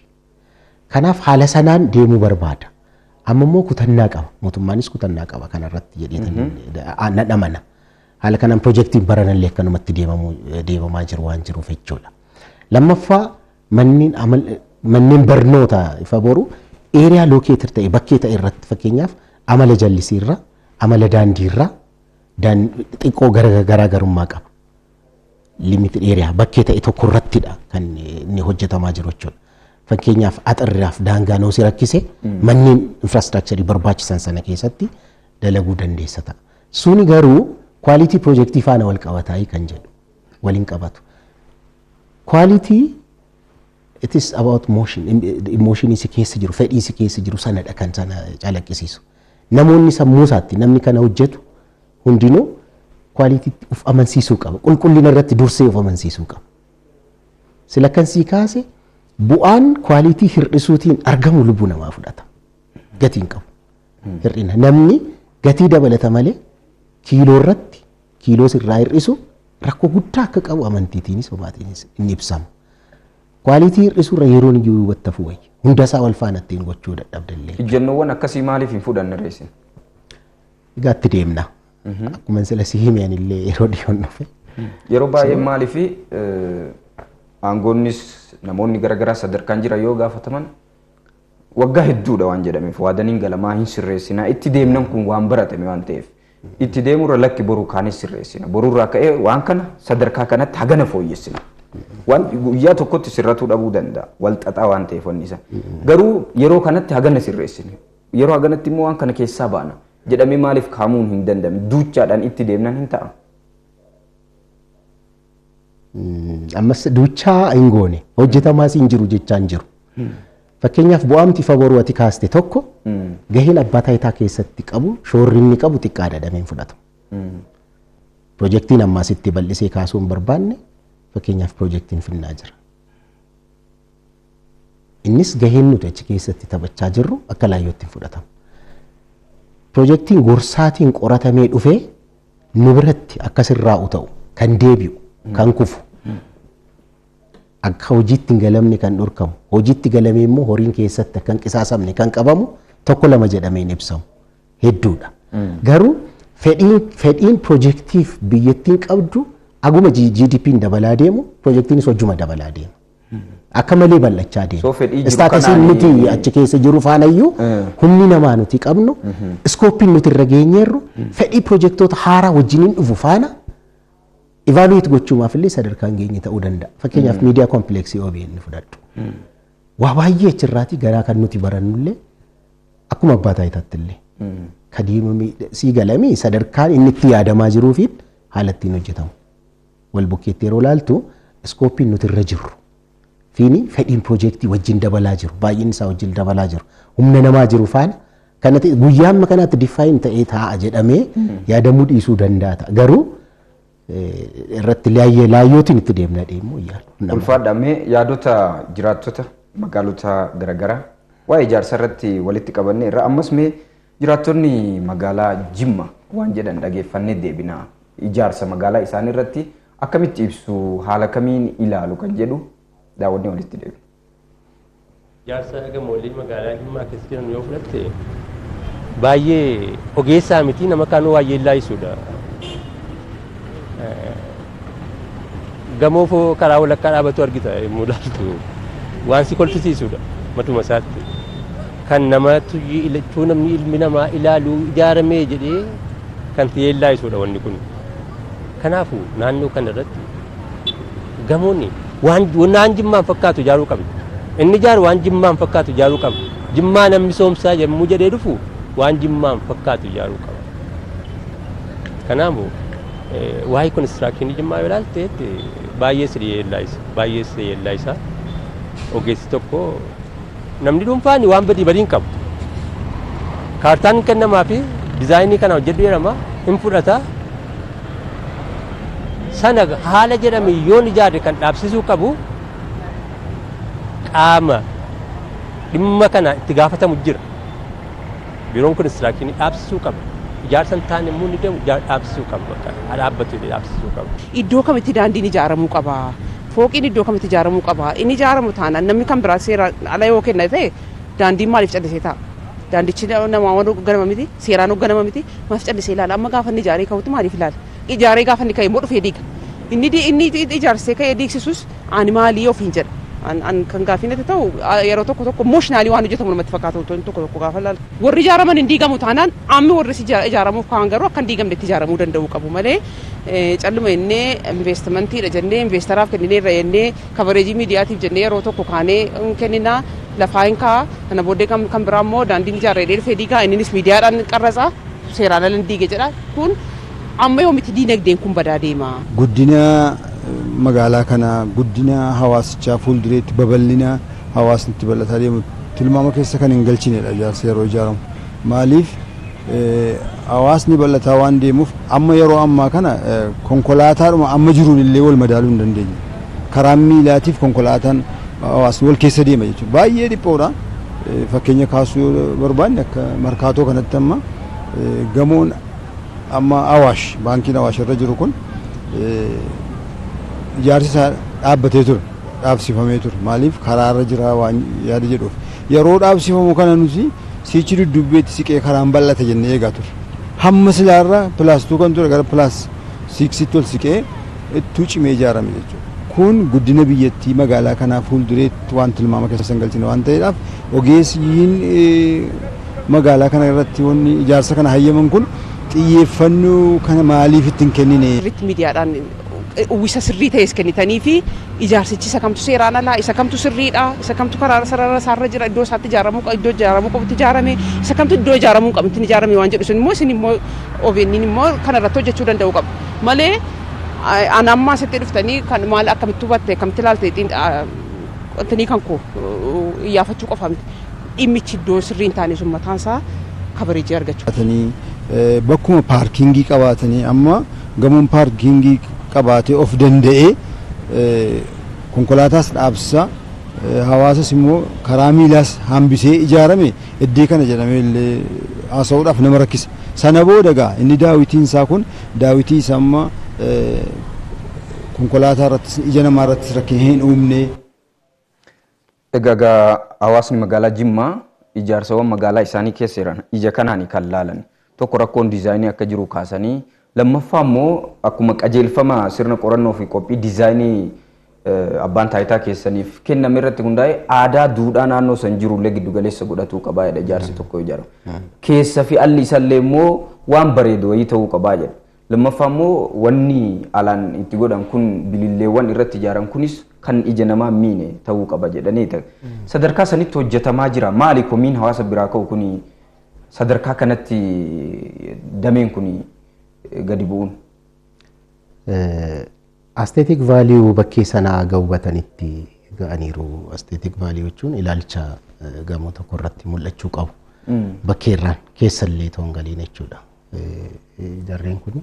Kanaaf haala sanaan deemuu barbaada. Amma immoo kutannaa qaba. Mootummaanis kutannaa qaba kanarratti jedheetiin nadhamana. Haala kanaan piroojektiin baranallee akkanumatti deemamaa jiru waan jiruuf jechuudha. Lammaffaa manneen barnoota ifa boru eeriyaa lookeetir ta'e bakkee ta'e irratti fakkeenyaaf amala jallisiirra amala daandiirra xiqqoo garaagarummaa qaba. Limited area bakkee ta'e tokko irrattidha kan inni hojjetamaa jiru jechuudha. Fakkeenyaaf axirraaf daangaa noo si rakkise manneen infraastiraakcharii barbaachisan sana keessatti dalaguu dandeessa ta'a. Suni garuu quality piroojektii faana wal qabataa kan jedhu waliin qabatu. Quality it is about motion emotion si keessa jiru fedhii si keessa jiru sanadha kan sana calaqqisiisu. Namoonni sammuu isaatti namni kana hojjetu hundinuu quality uf amansiisuu qaba. Qulqullina irratti dursee uf amansiisuu qaba. Sila kan sii kaase bu'aan quality hir'isuutiin argamu lubbuu namaa fudhata. Gatiin qabu. Hir'ina namni gatii dabalata malee kiiloo irratti kiiloo sirraa hir'isu rakkoo guddaa akka qabu amantiitiinis homaatiinis inni ibsama. Quality hir'isuu irra yeroon iyyuu hubattafu wayya. Hunda isaa wal faana ittiin gochuu dadhabdallee. Ijjannoowwan akkasii maaliif hin fudhanne reessin? gatti deemna. Akkuma sila si himeen illee yeroo dhiyoon dhufe. Yeroo baay'ee maaliif aangoonnis namoonni garaagaraa sadarkaan jira yoo gaafataman waggaa hedduudha waan jedhameef waadaniin galamaa hin sirreessina itti deemnan kun waan baratame waan ta'eef itti deemurra lakki boruu kaanis sirreessina borurraa ka'ee waan kana sadarkaa kanatti hagana fooyyessina waan guyyaa tokkotti sirratuu dhabuu danda'a wal xaxaa waan ta'eef wanni isa garuu yeroo kanatti hagana sirreessina yeroo haganatti immoo waan kana keessaa baana jedhamee maaliif kaamuun hin danda'ame duuchaadhaan itti deemnan hin ta'a. Ammas duuchaa hin goone hojjetamaas hin jiru jechaan jiru. Fakkeenyaaf bu'aamti faboruu ati kaaste tokko gaheen abbaa taayitaa keessatti qabu shoorri inni qabu xiqqaadha dhameen fudhatu. Pirojektiin ammaas itti bal'isee kaasuu hin barbaanne fakkeenyaaf pirojektiin finnaa jira. Innis gaheen nuti achi keessatti taphachaa jirru akka laayyootti hin fudhatamu. Pirojektiin gorsaatiin qoratamee dhufee nu biratti akka sirraa'u ta'u kan deebi'u kan kufu akka hojiitti hin galamne kan dhorkamu hojiitti galamee immoo horiin keessatti akka hin qisaasamne kan qabamu tokko lama jedhamee hin ibsamu hedduudha. Garuu fedhiin pirojektiif biyyattiin qabdu aguma GDP'n dabalaa deemu pirojektiinis hojjuma dabalaa deema. Akka malee bal'achaa deema. Istaatisiin nuti achi keessa jiru faanayyuu humni namaa nuti qabnu iskooppiin nuti irra geenyeerru fedhii pirojektoota haaraa wajjiniin dhufu faana evaluate gochuumaaf illee sadarkaan geenye ta'uu danda'a. Fakkeenyaaf miidiyaa kompleksii OBN fudhadhu. Waa baay'ee achirraati garaa kan nuti barannullee akkuma abbaa taayitaatti illee kadiimamii sii galamii sadarkaan inni itti yaadamaa jiruu fi haala ittiin hojjetamu. Wal bukkeetti yeroo laaltu iskooppiin nuti irra jirru fiini fedhiin pirojektii wajjin dabalaa jiru baay'een isaa wajjin dabalaa jiru humna namaa jiru faana kanatti guyyaa amma kanaatti diffaayin ta'ee taa'a jedhamee yaadamuu dhiisuu danda'a. Garuu irratti laayyootiin itti deemna deemu yaadu. Ulfaadhamee yaadota jiraattota magaalota garaagaraa waa'ee ijaarsa irratti walitti qabannee irra ammas mee jiraattonni magaalaa Jimma waan jedhan dhageeffannee deebina ijaarsa magaalaa isaanii irratti akkamitti ibsu haala kamiin ilaalu kan jedhu daawwannee walitti deebina. Ijaarsa gammoojjii magaalaa Jimmaa keessa jiran yoo fudhatte baay'ee ogeessaa miti nama kaanuu baay'ee laayisuudha. Gamoo karaa walakkaa dhaabatu argita yommuu ilaaltu waan si kolfisiisudha matuma isaatti kan namatu namni ilmi namaa ilaalu ijaaramee jedhee kan ta'ee laayisuudha wanni kun. Kanaafuu naannoo kana irratti gamoonni waan Jimmaan fakkaatu ijaaruu qabna. Inni ijaaru waan Jimmaan fakkaatu ijaaruu qabna. Jimmaa namni soomsaa yommuu jedhee dhufu waan Jimmaan fakkaatu ijaaruu qaba. Kanaafuu waa'ee konistiraakshanii Jimmaa yoo ilaalte baay'ee siyeellaayisa ogeessi tokko namni dhuunfaan waan badiin qabu kaartaan kennamaa fi dizaayinii kana hojjedhu jedhama hin fudhata sana haala jedhame yoon ijaarre kan dhaabsisuu qabu qaama dhimma kana itti gaafatamu jira biiroon konistiraakshanii dhaabsisuu qaba. Ijaarsa taane immoo ni deemu dhaabsisuu qaba dhaabbatu dhaabsisuu qaba. Iddoo kamitti daandiin ijaaramuu qaba fooqiin iddoo kamitti ijaaramuu qaba inni ijaaramu taanaan namni kan biraa seera ala yoo kenna ta'e daandiin maaliif callisee ta'a daandichi namaa waan ganama miti seeraan ganama miti maaf callisee ilaala amma gaafa inni ijaaree ka'utti maaliif ilaala ijaaree gaafa inni ka'e immoo dhufee diiga inni ijaarsee ka'ee diigsisus ani maalii ofiin jedha kan gaafiinatti ta'u yeroo tokko mooshinaali waan hojjetamu namatti fakkaatu tokko gaafa ilaala warri ijaaraman hin diigamu taanaan ammi warri ijaaramuuf kaan garuu akka hin diigamne itti ijaaramuu danda'uu qabu malee calluma innee investimantiidha jennee investaraaf kennineerra jennee kavareejii miidiyaatiif jennee yeroo tokko kaanee kenninaa lafaa hin ka'a kana booddee kan biraa immoo daandiin ijaarree dhufee diigaa innis miidiyaadhaan qarratsa seeraan ala diige jedha kun amma yoomitti diinagdeen kun badaa deema. Guddina magaalaa kana guddina hawaasichaa fuuldureetti babal'ina hawaasni itti bal'ataa deemu tilmaama keessa kan hin galchinedha ijaarsa yeroo ijaaramu maaliif hawaasni bal'ataa waan deemuuf amma yeroo ammaa kana konkolaataadhuma amma jiruun illee wal madaaluu hin dandeenye karaan miilaatiif konkolaataan hawaasni wal keessa deema jechuudha baay'ee dhiphoodha fakkeenya kaasuu yoo barbaanne akka markaatoo kanatti amma gamoon amma Awaash baankiin Awaash irra jiru kun ijaarsi isaa dhaabbatee ture dhaabsifamee ture maaliif karaarra jira waan yaada jedhuuf yeroo dhaabsifamu kana nuti siichi dudduubbeetti siqee karaan bal'ata jennee eegaa ture hamma silaarra pilaastuu kan ture gara pilaas 6tti ol siqee itti cimee ijaarame jechuudha. Kun guddina biyyattii magaalaa kanaa fuuldureetti waan tilmaama keessa hin galchine waan ta'eedhaaf ogeessiin magaalaa kana irratti wanni ijaarsa kana hayyaman kun xiyyeeffannoo kana maaliif itti hin kennine? Sirriitti miidiyaadhaan uwwisa sirrii ta'es kennitanii fi ijaarsichi isa kamtu seeraan alaa, isa kamtu sirriidha, isa kamtu karaa sarara isaarra jira, iddoo isaatti ijaaramuu qabutti ijaarame, isa kamtu iddoo ijaaramuu qabutti ijaarame waan jedhu sun immoo isin immoo OBN immoo kana irratti hojjechuu danda'u qabu. Malee an amma asitti dhuftanii kan maal akkamitti hubatte akkamitti ilaalte wantanii kan koo iyyaafachuu qofa miti. Dhimmichi iddoo sirrii hin taane sun mataan isaa kabareejii argachuu. Bakkuma paarkingii qabaatanii amma gamoon paarkingii qabaatee of danda'ee konkolaataas dhaabsisaa hawaasas immoo karaa miilaas hambisee ijaarame iddoo kana jedhamee illee haasa'uudhaaf nama rakkisa. Sana booda gaa inni daawitiin isaa kun daawitii isaa amma konkolaataa irratti ija namaa irratti rakkina hin uumne. Egaa hawaasni magaalaa Jimmaa ijaarsawwan magaalaa isaanii keessa jiran ija kanaan kan laalan tokko rakkoon diizaayinii akka jiru kaasanii lammaffaa immoo akkuma qajeelfama sirna qorannoo fi qophii diizaayinii abbaan taayitaa keessaniif kenname irratti hundaa'e aadaa duudhaa naannoo san jirullee giddu galeessa godhatuu qabaa jedha ijaarsi tokko ijaaramu. Keessa fi alli isallee immoo waan bareedu wayii ta'uu qabaa jedha. Lammaffaa immoo wanni alaan itti godhan kun bililleewwan irratti ijaaran kunis kan ija namaa miine ta'uu qaba jedhanii sadarkaa sanitti hojjetamaa jira. Maali komiin hawaasa biraa ka'u kuni sadarkaa kanatti dameen kuni gadi bu'uun? Aesthetic value bakkee sanaa gawwatanitti ga'aniiru. Aesthetic value jechuun ilaalcha gamoo tokko irratti mul'achuu qabu. Bakkee irraan keessallee ta'uu hin galiin jechuudha. Jarreen kun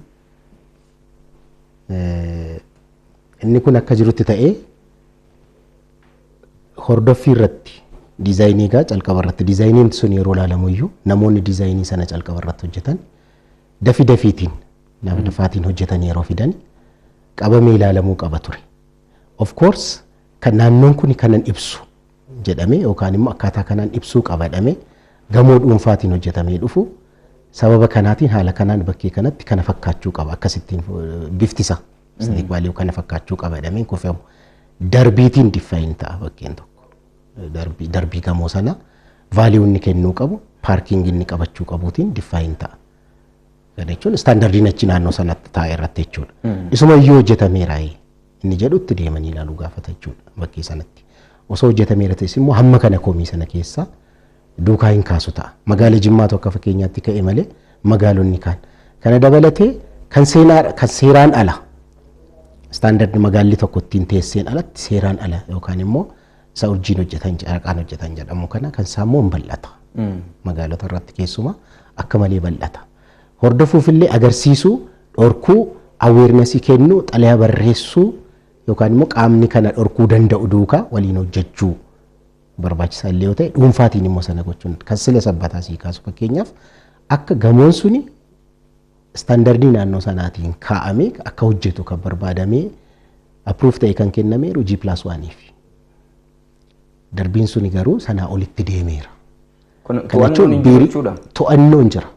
inni kun akka jirutti ta'ee hordoffii irratti diizaayinii gaa calqaba irratti diizaayiniin sun yeroo ilaalamu iyyuu namoonni diizaayinii sana calqaba irratti hojjetan dafiitiin nama dafaatiin hojjetan yeroo fidan qabamee ilaalamuu qaba ture. Of course kan naannoon kun kanan ibsu jedhame yookaan immoo akkaataa kanaan ibsuu qaba jedhame gamoo dhuunfaatiin hojjetamee dhufu sababa kanaatiin haala kanaan bakkee kanatti kana fakkaachuu qaba akkasittiin biftisa aesthetic value kana fakkaachuu qaba jedhamee kufamu darbiitiin define ta'a bakkeen tokko darbii gamoo sana value inni kennuu qabu parking inni qabachuu qabuutiin define ta'a. Kana jechuun standardiin achi naannoo sanatti taa'e irratti jechuudha. Isuma iyyuu hojjetameera inni jedhutti deemanii ilaaluu gaafata jechuudha bakkee sanatti. Osoo hojjetameera ta'es immoo hamma kana komii sana keessaa duukaa hin kaasu ta'a. Magaala Jimmaa tokko fakkeenyaatti ka'e malee magaalonni kaan. Kana dabalatee kan seeraan ala standard magaalli tokko ittiin teesseen alatti seeraan ala yookaan immoo isa urjiin hojjetan caraqaan hojjetan jedhamu kana kan saammoo hin bal'ata. Magaalota irratti keessumaa akka malee bal'ata. Hordofuufillee agarsiisuu, dhorkuu, awareness kennuu, xalayaa barreessuu yookaan immoo qaamni kana dhorkuu danda'u duukaa waliin hojjechuu barbaachisaa illee yoo ta'e dhuunfaatiin immoo sana gochuun kan sila sabbataa sii kaasu fakkeenyaaf akka gamoon suni standardii naannoo sanaatiin kaa'amee akka hojjetu kan barbaadamee approve ta'e kan kennameeru G+1 fi darbiin suni garuu sanaa olitti deemeera. Kana jechuun to'annoon jira.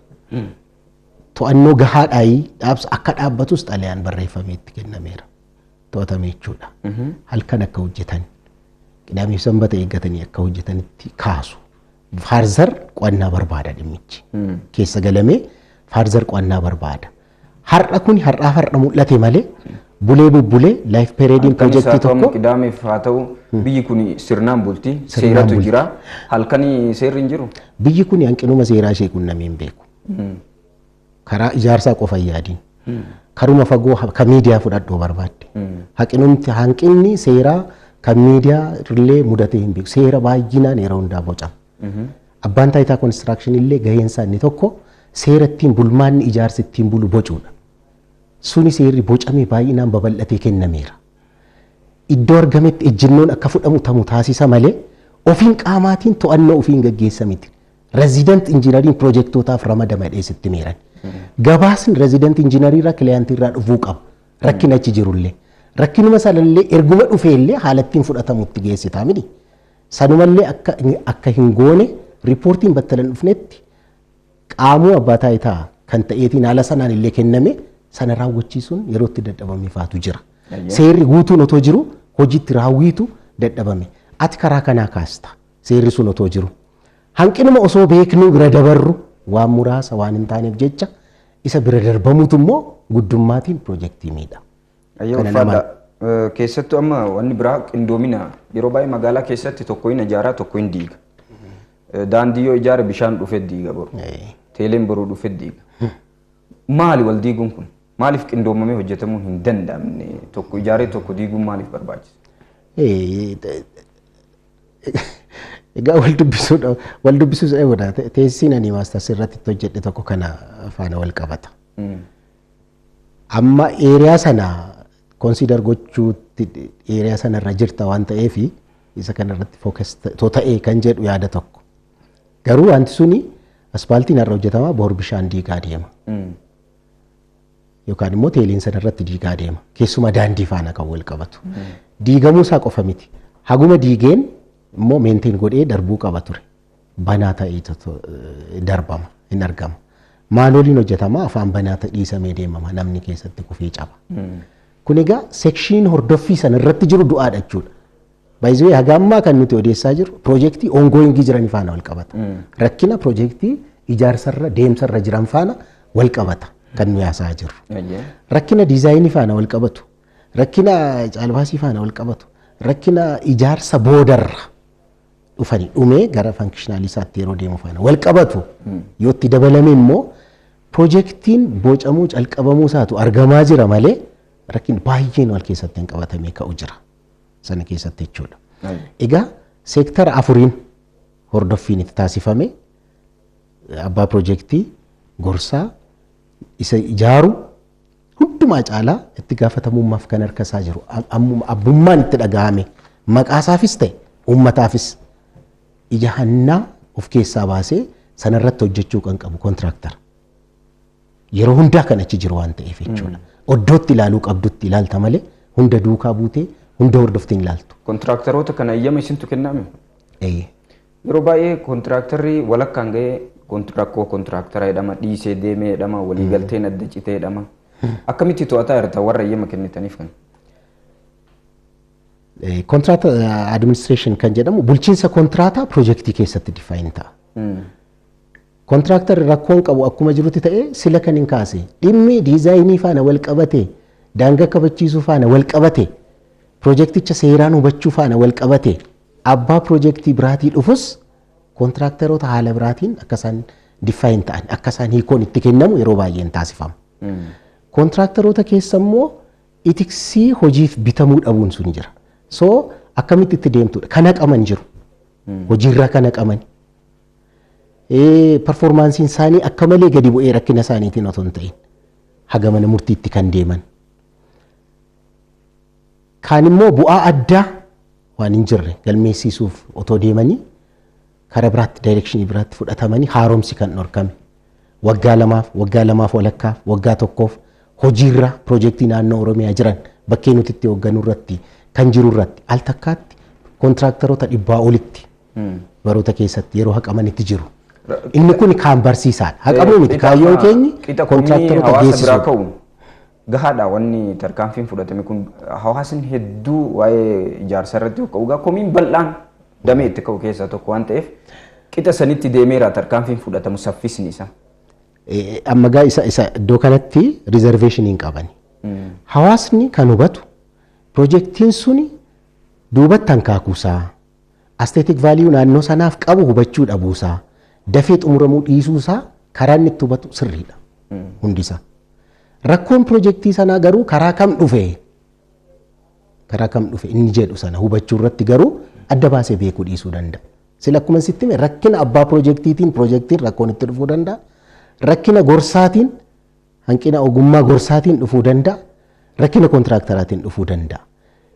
To'annoo gahaadhaayii dhaabsa akka dhaabbatus xalayaan barreeffamee itti kennameera. To'atame jechuudha. Halkan akka hojjetan qidhaamii sanbata eeggatanii akka hojjetanitti kaasu. Faarzar qo'annaa barbaada dhimmichi. Keessa galamee faarzar qo'annaa barbaada. Har'a kun har'a mul'ate malee bulee bubbulee life periodiin projektii tokko qidaameef haa ta'u biyyi kun sirnaan bulti seeratu jira halkanii seerri hin jiru. Biyyi kun hanqinuma seeraa ishee qunnamee hin beeku. Karaa ijaarsaa qofa yaadiin karuma fagoo kan miidiyaa fudhadhuu barbaadde hanqinni seeraa kan miidiyaa illee mudatee hin beeku seera baay'inaan yeroo hundaa bocama. Abbaan taayitaa konistiraakshini illee gaheen isaa inni tokko seera ittiin bulmaanni ijaarsi ittiin bulu bocuudha. Suni seerri bocamee baay'inaan babal'atee kennameera. Iddoo argametti ejjennoon akka fudhamu taasisa malee ofiin qaamaatiin to'annoo ofiin gaggeessa miti. Resident injiinariin piroojektootaaf ramadama dheessitti meeran. Gabaasni resident injiinarii irraa kiliyaantii irraa dhufuu qaba. Rakkina achi jirullee. Rakkinuma sanallee erguma dhufeellee haalattiin fudhatamutti geessitaa miti. Sanumallee akka hin goone riippoortiin battalan dhufnetti qaamuu abbaa taayitaa kan ta'eetiin haala sanaan illee kenname sana raawwachiisuun yerootti dadhabame faatu jira. Seerri guutuun otoo jiru hojiitti raawwiitu dadhabame. Ati karaa kanaa kaasta seerri sun otoo jiru. Hanqinuma osoo beeknuu bira dabarru waan muraasa waan hin taaneef jecha isa bira darbamuutu immoo guddummaatiin piroojeektii miidha. Keessattuu amma wanni biraa qindoomina yeroo baay'ee magaalaa keessatti tokko hin ijaaraa tokko hin diiga. Daandii yoo ijaare bishaan dhufee diiga boru. Teeleen boruu dhufee diiga. Maali wal diiguun kun? Maaliif qindoomamee hojjetamuu hin danda'amne? Tokko ijaaree tokko diiguun maaliif barbaachisa? Egaa wal dubbisuus eeguudha. Teessiin ani maastas irratti hojjedhe tokko kana faana wal qabata. Amma eeriyaa sana consider gochuutti eeriyaa sana irra jirta waan ta'eef isa kana irratti focus ta'ee kan jedhu yaada tokko. Garuu wanti suni aspaaltiin irra hojjetama boor bishaan diigaa deema. Yookaan immoo teeliin sana irratti diigaa deema. Keessuma daandii faana kan wal qabatu. Diigamuu isaa qofa miti. Haguma diigeen immoo meentiin godhee darbuu qaba ture. Banaa ta'ee darbama hin argama. Maanooliin hojjetama afaan banaa dhiisamee deemama namni keessatti kufee caba. Kun egaa sekshiin hordoffii sana irratti jiru du'aadha jechuudha. Baay'ee haga ammaa kan nuti odeessaa jiru piroojeektii ongoingii jiran faana wal qabata. Rakkina piroojeektii ijaarsarra deemsarra jiran faana wal qabata kan nu yaasaa jiru. Rakkina diizaayinii faana wal qabatu. Rakkina caalbaasii faana wal qabatu. Rakkina ijaarsa boodarra dhufanii dhumee gara fankishinaalisaatti yeroo deemu faana wal qabatu. Yoo itti dabalame immoo piroojeektiin bocamuu calqabamuu isaatu argamaa jira malee rakkin baay'een wal keessatti hin qabatamee ka'u jira. Sana keessatti jechuudha. Egaa seektara afuriin hordoffiin itti taasifame abbaa piroojeektii gorsaa isa ijaaru hundumaa caalaa itti gaafatamummaaf kan harkasaa jiru. Abbummaan itti dhagahame maqaasaafis ta'e uummataafis ija hannaa of keessaa baasee sanarratti hojjechuu kan qabu kontiraaktara. Yeroo hundaa kan achi jiru waan ta'eef jechuudha. Oddootti ilaaluu qabdutti ilaalta malee hunda duukaa buutee hunda hordoftiin ilaaltu. Kontiraaktaroota kana eeyyama isintu kenname? Yeroo baay'ee kontiraaktarri walakkaan ga'ee rakkoo kontiraaktara jedhama dhiisee deemee jedhama waliigalteen adda citee jedhama. Akkamitti to'ataa jirta warra eeyyama kennitaniif kan? Kontiraataa adiministireeshin kan jedhamu bulchiinsa kontiraataa piroojeektii keessatti difaayin ta'a. Kontiraaktarri rakkoon qabu akkuma jirutti ta'ee sila kan hin kaase dhimmi diizaayinii faana wal qabate daangaa kabachiisuu faana wal qabate piroojeekticha seeraan hubachuu faana wal qabate abbaa piroojeektii biraatii dhufus kontiraaktaroota haala biraatiin akka isaan difaayin ta'an akka isaan hiikoon itti kennamu yeroo baay'een taasifama. Kontiraaktaroota keessa immoo itiksii hojiif bitamuu dhabuun sun jira. So akkamitti itti deemtudha kana qaban jiru hojiirraa kana qaban. Performaansiin isaanii akka malee gadi bu'ee rakkina isaaniitiin otoo hin ta'in haga mana murtiitti kan deeman. Kaan immoo bu'aa addaa waan hin jirre galmeessisuuf otoo deemanii karaa biraatti daayirekshinii biraatti fudhatamanii haaromsi kan dhorkame. Waggaa lamaaf walakkaaf waggaa tokkoof hojiirra piroojeektii naannoo Oromiyaa jiran bakkee nuti itti hoogganuu irratti kan jiru irratti al takkaatti kontiraaktaroota 100 olitti baroota keessatti yeroo haqamanitti jiru. Inni kun kan barsiisaadha. Haqamuu miti kaayyoon keenyi kontiraaktaroota geessisuu. Gahaadha wanni tarkaanfiin fudhatame kun hawaasni hedduu waa'ee ijaarsa irratti qabu komiin bal'aan damee itti ka'u keessaa tokko waan ta'eef qixa sanitti deemeera tarkaanfiin fudhatamu saffisni isaa. Amma gaa isa iddoo kanatti riizerveeshiniin qabani. Hawaasni kan hubatu piroojeektiin suni duubatti hankaakuusaa asteetik vaaliyuu naannoo sanaaf qabu hubachuu dhabuusaa dafee xumuramuu dhiisuusaa karaa inni itti hubatu sirriidha hundisaa. Rakkoon piroojeektii sanaa garuu karaa kam dhufe inni jedhu sana hubachuu irratti garuu adda baasee beekuu dhiisuu danda'a. Sila akkuma sitti hime rakkina abbaa piroojeektiitiin piroojeektiin rakkoon itti dhufuu danda'a. Rakkina gorsaatiin hanqina ogummaa gorsaatiin dhufuu danda'a. Rakkina kontiraaktaraatiin dhufuu danda'a.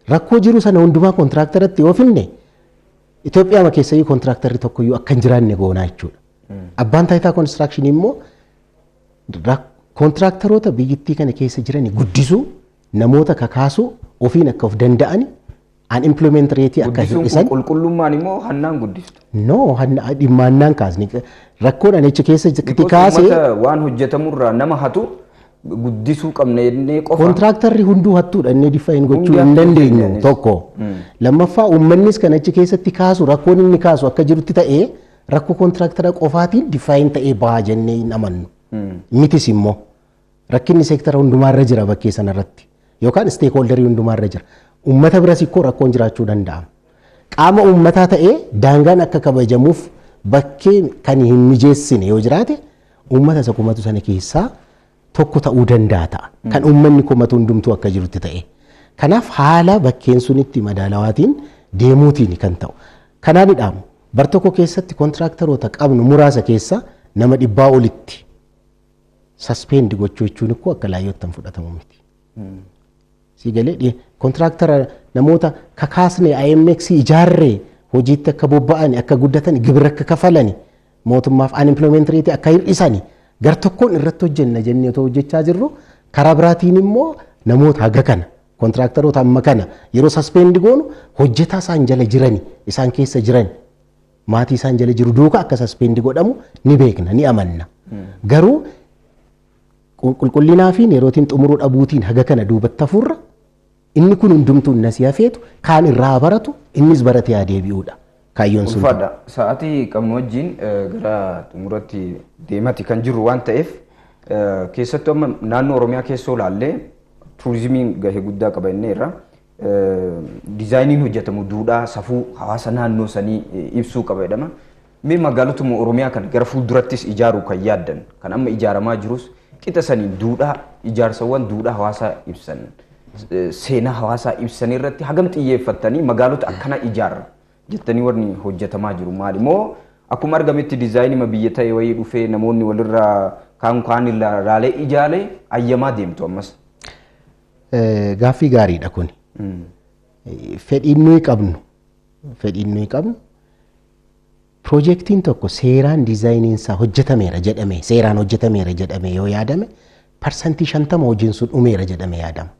Rakkoo jiru sana hundumaa kontiraaktaratti yoo finne Itoophiyaa keessayyuu kontiraaktarri tokkoyyuu akka hin jiraanne goonaa jechuudha. Abbaan taayitaa konistiraakshini immoo kontiraaktaroota biyyattii kana keessa jiran guddisuu namoota kakaasuu ofiin akka of danda'ani unemployment rate akka hir'isan qulqullummaan immoo hannaan guddistu. no dhimmannaan kaasni rakkoon anichi keessa kaasee waan hojjetamurraa nama hatu guddisuu qabna jennee qofa. Kontiraaktarri hunduu hattuudha inni diffayin gochuu hin dandeenyu tokko. Lammaffaa uummannis kan achi keessatti kaasu rakkoon inni kaasu akka jirutti ta'ee rakkoo kontiraaktara qofaatiin diffayin ta'ee bahaa jennee hin amannu. Mitis immoo rakkinni seektara hundumaarra jira bakkee sanarratti yookaan steekhooldarii hundumaarra jira. Uummata biras ikkoo rakkoon jiraachuu danda'ama. Qaama uummataa ta'ee daangaan akka kabajamuuf bakkee kan hin mijeessine yoo jiraate uummata isa kumatu sana keessaa tokko ta'uu danda'a ta'a. Kan uummanni kumatu hundumtuu akka jirutti ta'e. Kanaaf haala bakkeen sunitti madaalawaatiin deemuutiin kan ta'u. Kanaanidha bar tokko keessatti kontiraaktaroota qabnu muraasa keessa nama 100 olitti suspend gochuu jechuun ikkoo akka laayyoottan fudhatamu miti. Si galee kontiraaktara namoota kakaasne IMX ijaarree hojiitti akka bobba'an akka guddatan gibira akka kafalani mootummaaf unemployment rate akka hir'isani gar tokkoon irratti hojjenna jennee otoo hojjechaa jirru karaa biraatiin immoo namoota haga kana kontiraaktaroota amma kana yeroo suspend goonu hojjetaa isaan jala jirani isaan keessa jirani maatii isaan jala jiru duuka akka suspend godhamu ni beekna ni amanna garuu qulqullinaa fi yerootiin xumuruu dhabuutiin haga kana duubatti hafurra inni kun hundumtuun nasi hafeetu kaan irraa baratu innis baratee adeebi'uudha kaayyoon sun. Ulfaadha sa'aatii qabnu wajjin gara xumuratti deemati kan jirru waan ta'eef keessattuu amma naannoo Oromiyaa keessoo laallee turizimiin gahee guddaa qaba inni irra diizaayiniin hojjetamu duudhaa safuu hawaasa naannoo sanii ibsuu qaba jedhama. Mee magaalotuma Oromiyaa kana gara fuuldurattis ijaaruu kan yaaddan kan amma ijaaramaa jirus qixa saniin duudhaa ijaarsawwan duudhaa hawaasaa ibsan seenaa hawaasaa ibsan irratti hagam xiyyeeffattanii magaalota akkana ijaarra jettanii warni hojjetamaa jiru maali moo akkuma argametti diizaayinii biyya ta'e wayii dhufee namoonni walirraa kaan ilaalee ijaalee ayyamaa deemtu ammas. Gaaffii gaariidha kun. Fedhiin nuyi qabnu Projektiin tokko seeraan diizaayiniin isaa hojjetameera jedhame seeraan hojjetameera jedhame yoo yaadame parsantii 50 hojiin sun dhumeera jedhame yaadama.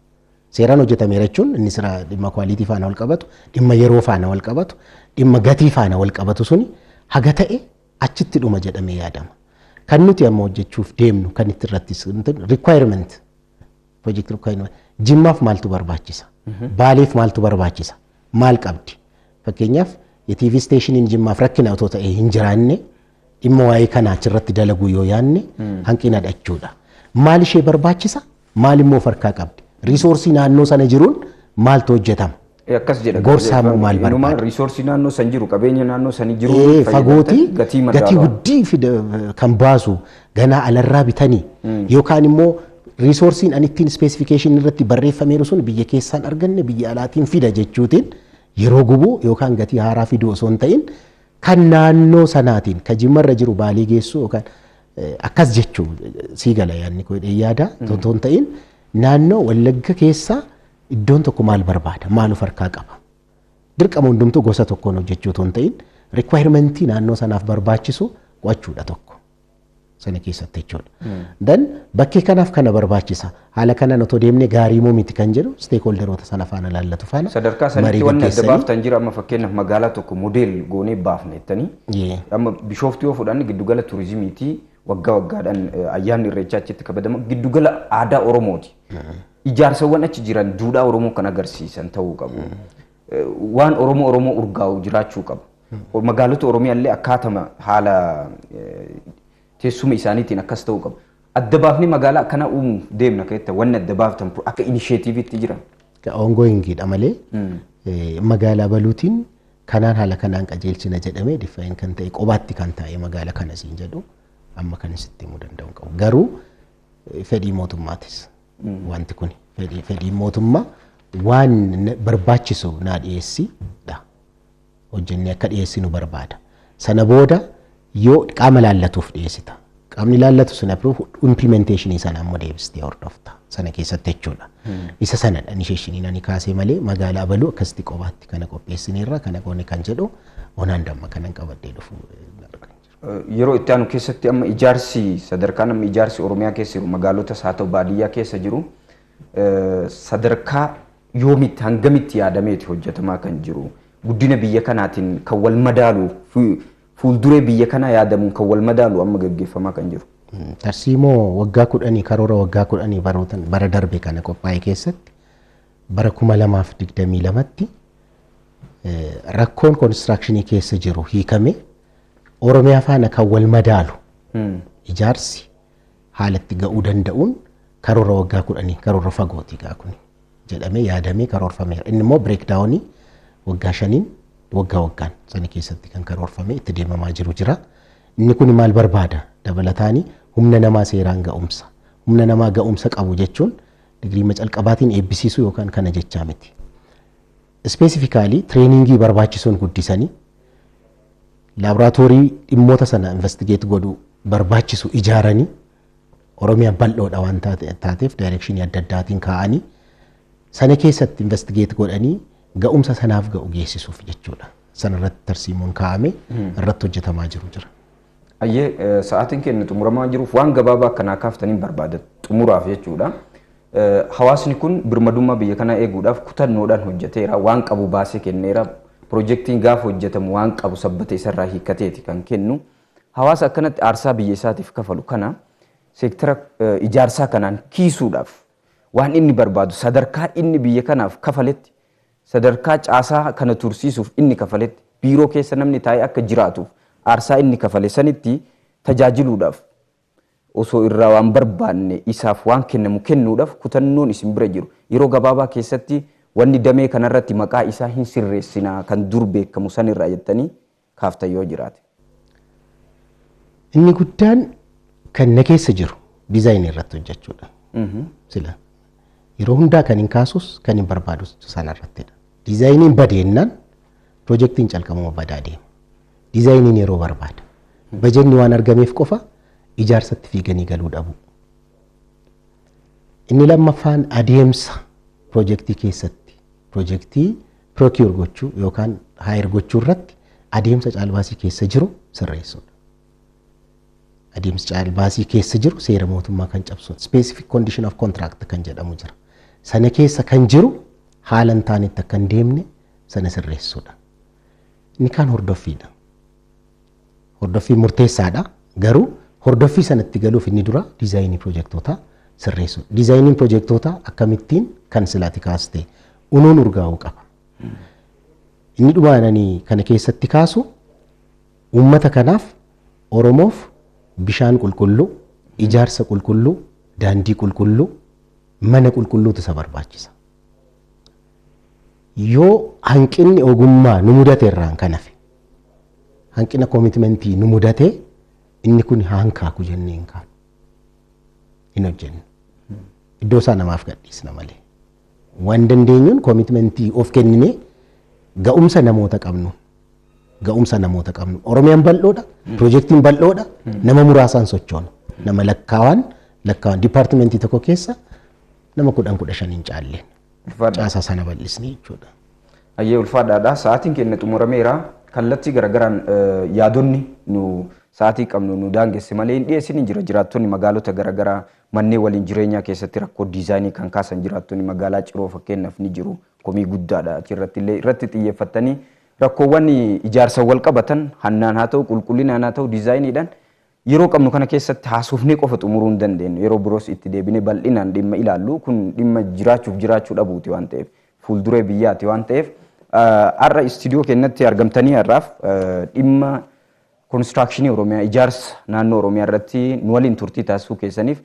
Seeraan hojjetameera jechuun inni sira dhimma kwaalitii faana wal qabatu, dhimma yeroo faana wal qabatu, dhimma gatii faana wal qabatu suni haga ta'e achitti dhuma jedhame yaadama. Kan nuti amma hojjechuuf deemnu kan itti irratti requirement project requirement Jimmaaf maaltu barbaachisa? Baaleef maaltu barbaachisa? Maal qabdi? Fakkeenyaaf TV station Jimmaaf rakkina otoo ta'e hin jiraanne dhimma waa'ee kanaa achirratti dalaguu yoo yaanne hanqina dhachuudha. Maal ishee barbaachisa? Maal immoo farkaa qabdi? Risoorsii naannoo sana jiruun maaltu hojjetama? Akkas jedha. Gorsaa moo maal barbaada? Risoorsii naannoo san jiru qabeenya naannoo sanii jiru fagootii gatii guddii kan baasu ganaa alarraa bitanii yookaan immoo risoorsiin anittiin specification irratti barreeffameeru sun biyya keessaan arganne biyya alaatiin fida jechuutiin yeroo gubuu yookaan gatii haaraa fiduu osoo hin ta'in kan naannoo sanaatiin kan jimmarra jiru baalii geessu yookaan akkas jechuu sii gala yaadni koo yaada otoo hin ta'in naannoo Wallagga keessaa iddoon tokko maal barbaada maal of harkaa qaba dirqama hundumtuu gosa tokkoon hojjechuu otoo hin ta'in requirement naannoo sanaaf barbaachisu qo'achuudha tokko sana keessatti jechuudha. Dan bakkee kanaaf kana barbaachisa haala kanaan otoo deemne gaarii moo miti kan jedhu stakeholderoota sana faana laallatu faana sadarkaa sanitti wanni adda baaftan jira amma fakkeenyaaf magaalaa tokko modeel goonee baafne jettanii amma Bishooftuu yoo fudhanne giddugala turizimiitii waggaa waggaadhaan ayyaanni irreechaa achitti kabajama giddugala aadaa Oromooti. Ijaarsawwan achi jiran duudhaa Oromoo kan agarsiisan ta'uu qabu. Waan Oromoo urgaa'u jiraachuu qabu. Magaalota Oromiyaa illee akkaatama haala teessuma isaaniitiin akkas ta'uu qabu. Adda baafnee magaalaa akkana uumuuf deemna keessatti wanni adda baaftan akka inisheetiiviitti jira. Ongoingidha malee magaalaa baluutiin kanaan haala kanaan qajeelchina jedhamee diffaayin kan ta'e qobaatti kan taa'e magaalaa kana siin jedhu amma kan isitti himuu danda'u qabu. Garuu fedhii mootummaatis wanti kun fedhii mootummaa waan barbaachisu naa dhiyeessidha. Hojjennee akka dhiyeessinu barbaada. Sana booda yoo qaama laallatuuf dhiyeessita. Qaamni laallatu sana implementation sana ammoo deebistee hordofta. Sana keessatti jechuudha. Isa sanadha initiation ani kaasee malee magaalaa baluu akkasitti qobaatti kana qopheessineerra kana goone kan jedhu onaan damma kanan qabadhee dhufu. Yeroo itti aanu keessatti amma ijaarsi sadarkaan amma ijaarsi Oromiyaa keessa jiru magaalotas haa ta'u baadiyyaa keessa jiru sadarkaa yoomitti hangamitti yaadameeti hojjetamaa kan jiru guddina biyya kanaatiin kan wal madaalu fuulduree biyya kanaa yaadamuun kan wal madaalu amma gaggeeffamaa kan jiru. Tarsiimoo waggaa 10 karoora waggaa 10 bara darbe kana qophaa'e keessatti bara 2022tti rakkoon konistirakshinii keessa jiru hiikame Oromiyaa faana kan wal madaalu ijaarsi haalatti ga'uu danda'uun karoora waggaa 10 karoora fagooti gaa kun jedhamee yaadamee karoorfameera. Inni immoo bireekdaawunii waggaa 5 waggaan sana keessatti kan karoorfame itti deemamaa jiru jira. Inni kun maal barbaada? Dabalataanii humna namaa seeraan ga'umsa. Humna namaa ga'umsa qabu jechuun digirii macalqabaatiin eebbisiisuu yookaan kana jechaa miti. Specifically training barbaachisuun guddisanii laaboraatoorii dhimmoota sana investigate godhu barbaachisu ijaaranii Oromiyaa bal'oodha waan taateef direction adda addaatiin kaa'anii sana keessatti investigate godhanii ga'umsa sanaaf ga'u geessisuuf jechuudha. Sana irratti tarsiimoon kaa'ame irratti hojjetamaa jiru jira. Ayyee sa'aatiin keenya xumuramaa jiruuf waan gabaabaa akkanaa kaaftaniin barbaada xumuraaf jechuudha. Hawaasni kun birmadummaa biyya kanaa eeguudhaaf kutannoodhaan hojjeteera waan qabu baasee kenneera. Piroojeektiin gaafa hojjetamu waan qabu sabbata isarraa hiikateeti kan kennu. Hawaasa akkanatti aarsaa biyya isaatiif kafalu kana seektara ijaarsaa kanaan kiisuudhaaf waan inni barbaadu sadarkaa inni biyya kanaaf kafaletti sadarkaa caasaa kana tursiisuuf inni kafaletti biiroo keessa namni taa'ee akka jiraatuuf aarsaa inni kafale sanitti tajaajiluudhaaf osoo irraa waan barbaanne isaaf waan kennamu kennuudhaaf kutannoon isin bira jiru yeroo gabaabaa keessatti wanni damee kanarratti maqaa isaa hin sirreessinaa kan dur beekamu sanirraa jettanii kaaftan yoo jiraate. Inni guddaan kan na keessa jiru diizaayinii irratti hojjechuudha. Sila yeroo hundaa kan hin kaasus kan hin barbaadus sanarrattidha. Diizaayiniin badeennaan piroojeektiin calqabuma badaa deema. Diizaayiniin yeroo barbaada. Bajenni waan argameef qofa ijaarsatti fiiganii galuu dhabu. Inni lammaffaan adeemsa piroojeektii keessatti piroojeektii procure gochuu yookaan hire gochuu irratti adeemsa caalbaasii keessa jiru sirreessuudha. Adeemsa caalbaasii keessa jiru seera mootummaa kan cabsu specific condition of contract kan jedhamu jira. Sana keessa kan jiru haala hin taanetti akka hin deemne sana sirreessuudha. Inni kaan hordoffiidha. Hordoffii murteessaadha. Garuu hordoffii sanatti galuuf inni dura diizaayinii piroojektootaa sirreessuudha. Diizaayiniin piroojektootaa akkamittiin kan silaati kaastee unuun urgaa'uu qaba. Inni dhumaananii kana keessatti kaasu uummata kanaaf Oromoof bishaan qulqulluu, ijaarsa qulqulluu, daandii qulqulluu, mana qulqulluutu isa barbaachisa. Yoo hanqinni ogummaa nu mudate irraan kan hafe hanqina koomitmentii nu mudate inni kun hankaaku jennee hin kaanu. Hin hojjennu. Iddoo isaa namaaf gadhiisna malee. Waan dandeenyuun koomitmentii of kennine ga'umsa namoota qabnu. Ga'umsa namoota qabnu. Oromiyaan bal'oodha, piroojeektiin bal'oodha, nama muraasaan sochoona. Nama lakkaawaan dipaartimentii tokko keessa nama 10-15 hin caalleen. Caasaa sana bal'isnee jechuudha. Ayyee ulfaadhaadha. Sa'aatiin keenya xumurameera. Kallattii garagaraan yaadonni nu sa'aatii qabnu nu daangesse malee hin dhiyeessin jira. Jiraattonni magaalota garagaraa manneen waliin jireenyaa keessatti rakkoo diizaayinii kan kaasan jiraattonni magaalaa Ciroo fakkeenyaaf ni jiru. Komii guddaadha. Achirratti illee irratti xiyyeeffatanii rakkoowwan ijaarsa wal qabatan hannaan haa ta'u qulqullinaan haa ta'u diizaayiniidhaan yeroo qabnu kana keessatti haasofnee qofa xumuruu hin dandeenyu. Yeroo biroos itti deebinee bal'inaan dhimma ilaallu kun dhimma jiraachuu dhabuuti waan ta'eef fuulduree biyyaati waan ta'eef har'a istiidiyoo keenyatti argamtanii har'aaf dhimma konistirakshinii Oromiyaa ijaarsa naannoo Oromiyaa irratti nu waliin turtii taasisuu keessaniif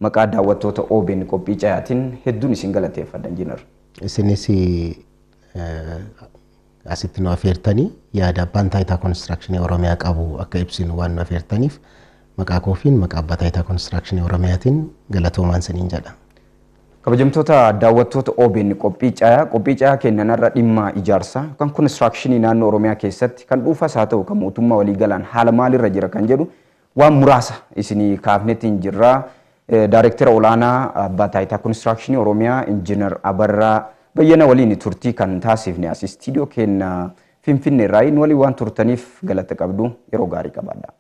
maqaa daawwattoota OBN qophii cayaatiin hedduun isin galateeffadha injiinar. Isinis asitti nu affeertanii yaada abbaan taayitaa konistirakshinii Oromiyaa qabu akka ibsinu waan nu affeertaniif maqaa koofiin maqaa abbaa taayitaa konistirakshinii Oromiyaatiin galatoomaan siniin jedha. Kabajamtoota daawwattoota OBN qophii cayaa kennanarra dhimma ijaarsa kan konistirakshinii naannoo Oromiyaa keessatti kan dhuunfaas haa ta'u kan mootummaa waliigalaan haala maalirra jira kan jedhu waan muraasa isinii kaafnetiin jirra. Daayireektara olaanaa abbaa taayitaa konistirakshinii Oromiyaa injiinar Abarraa Bayyana waliin turtii kan taasifne as istiidiyoo keenya Finfinneerraa waliin waan turtaniif galata qabdu yeroo gaarii qabaadha.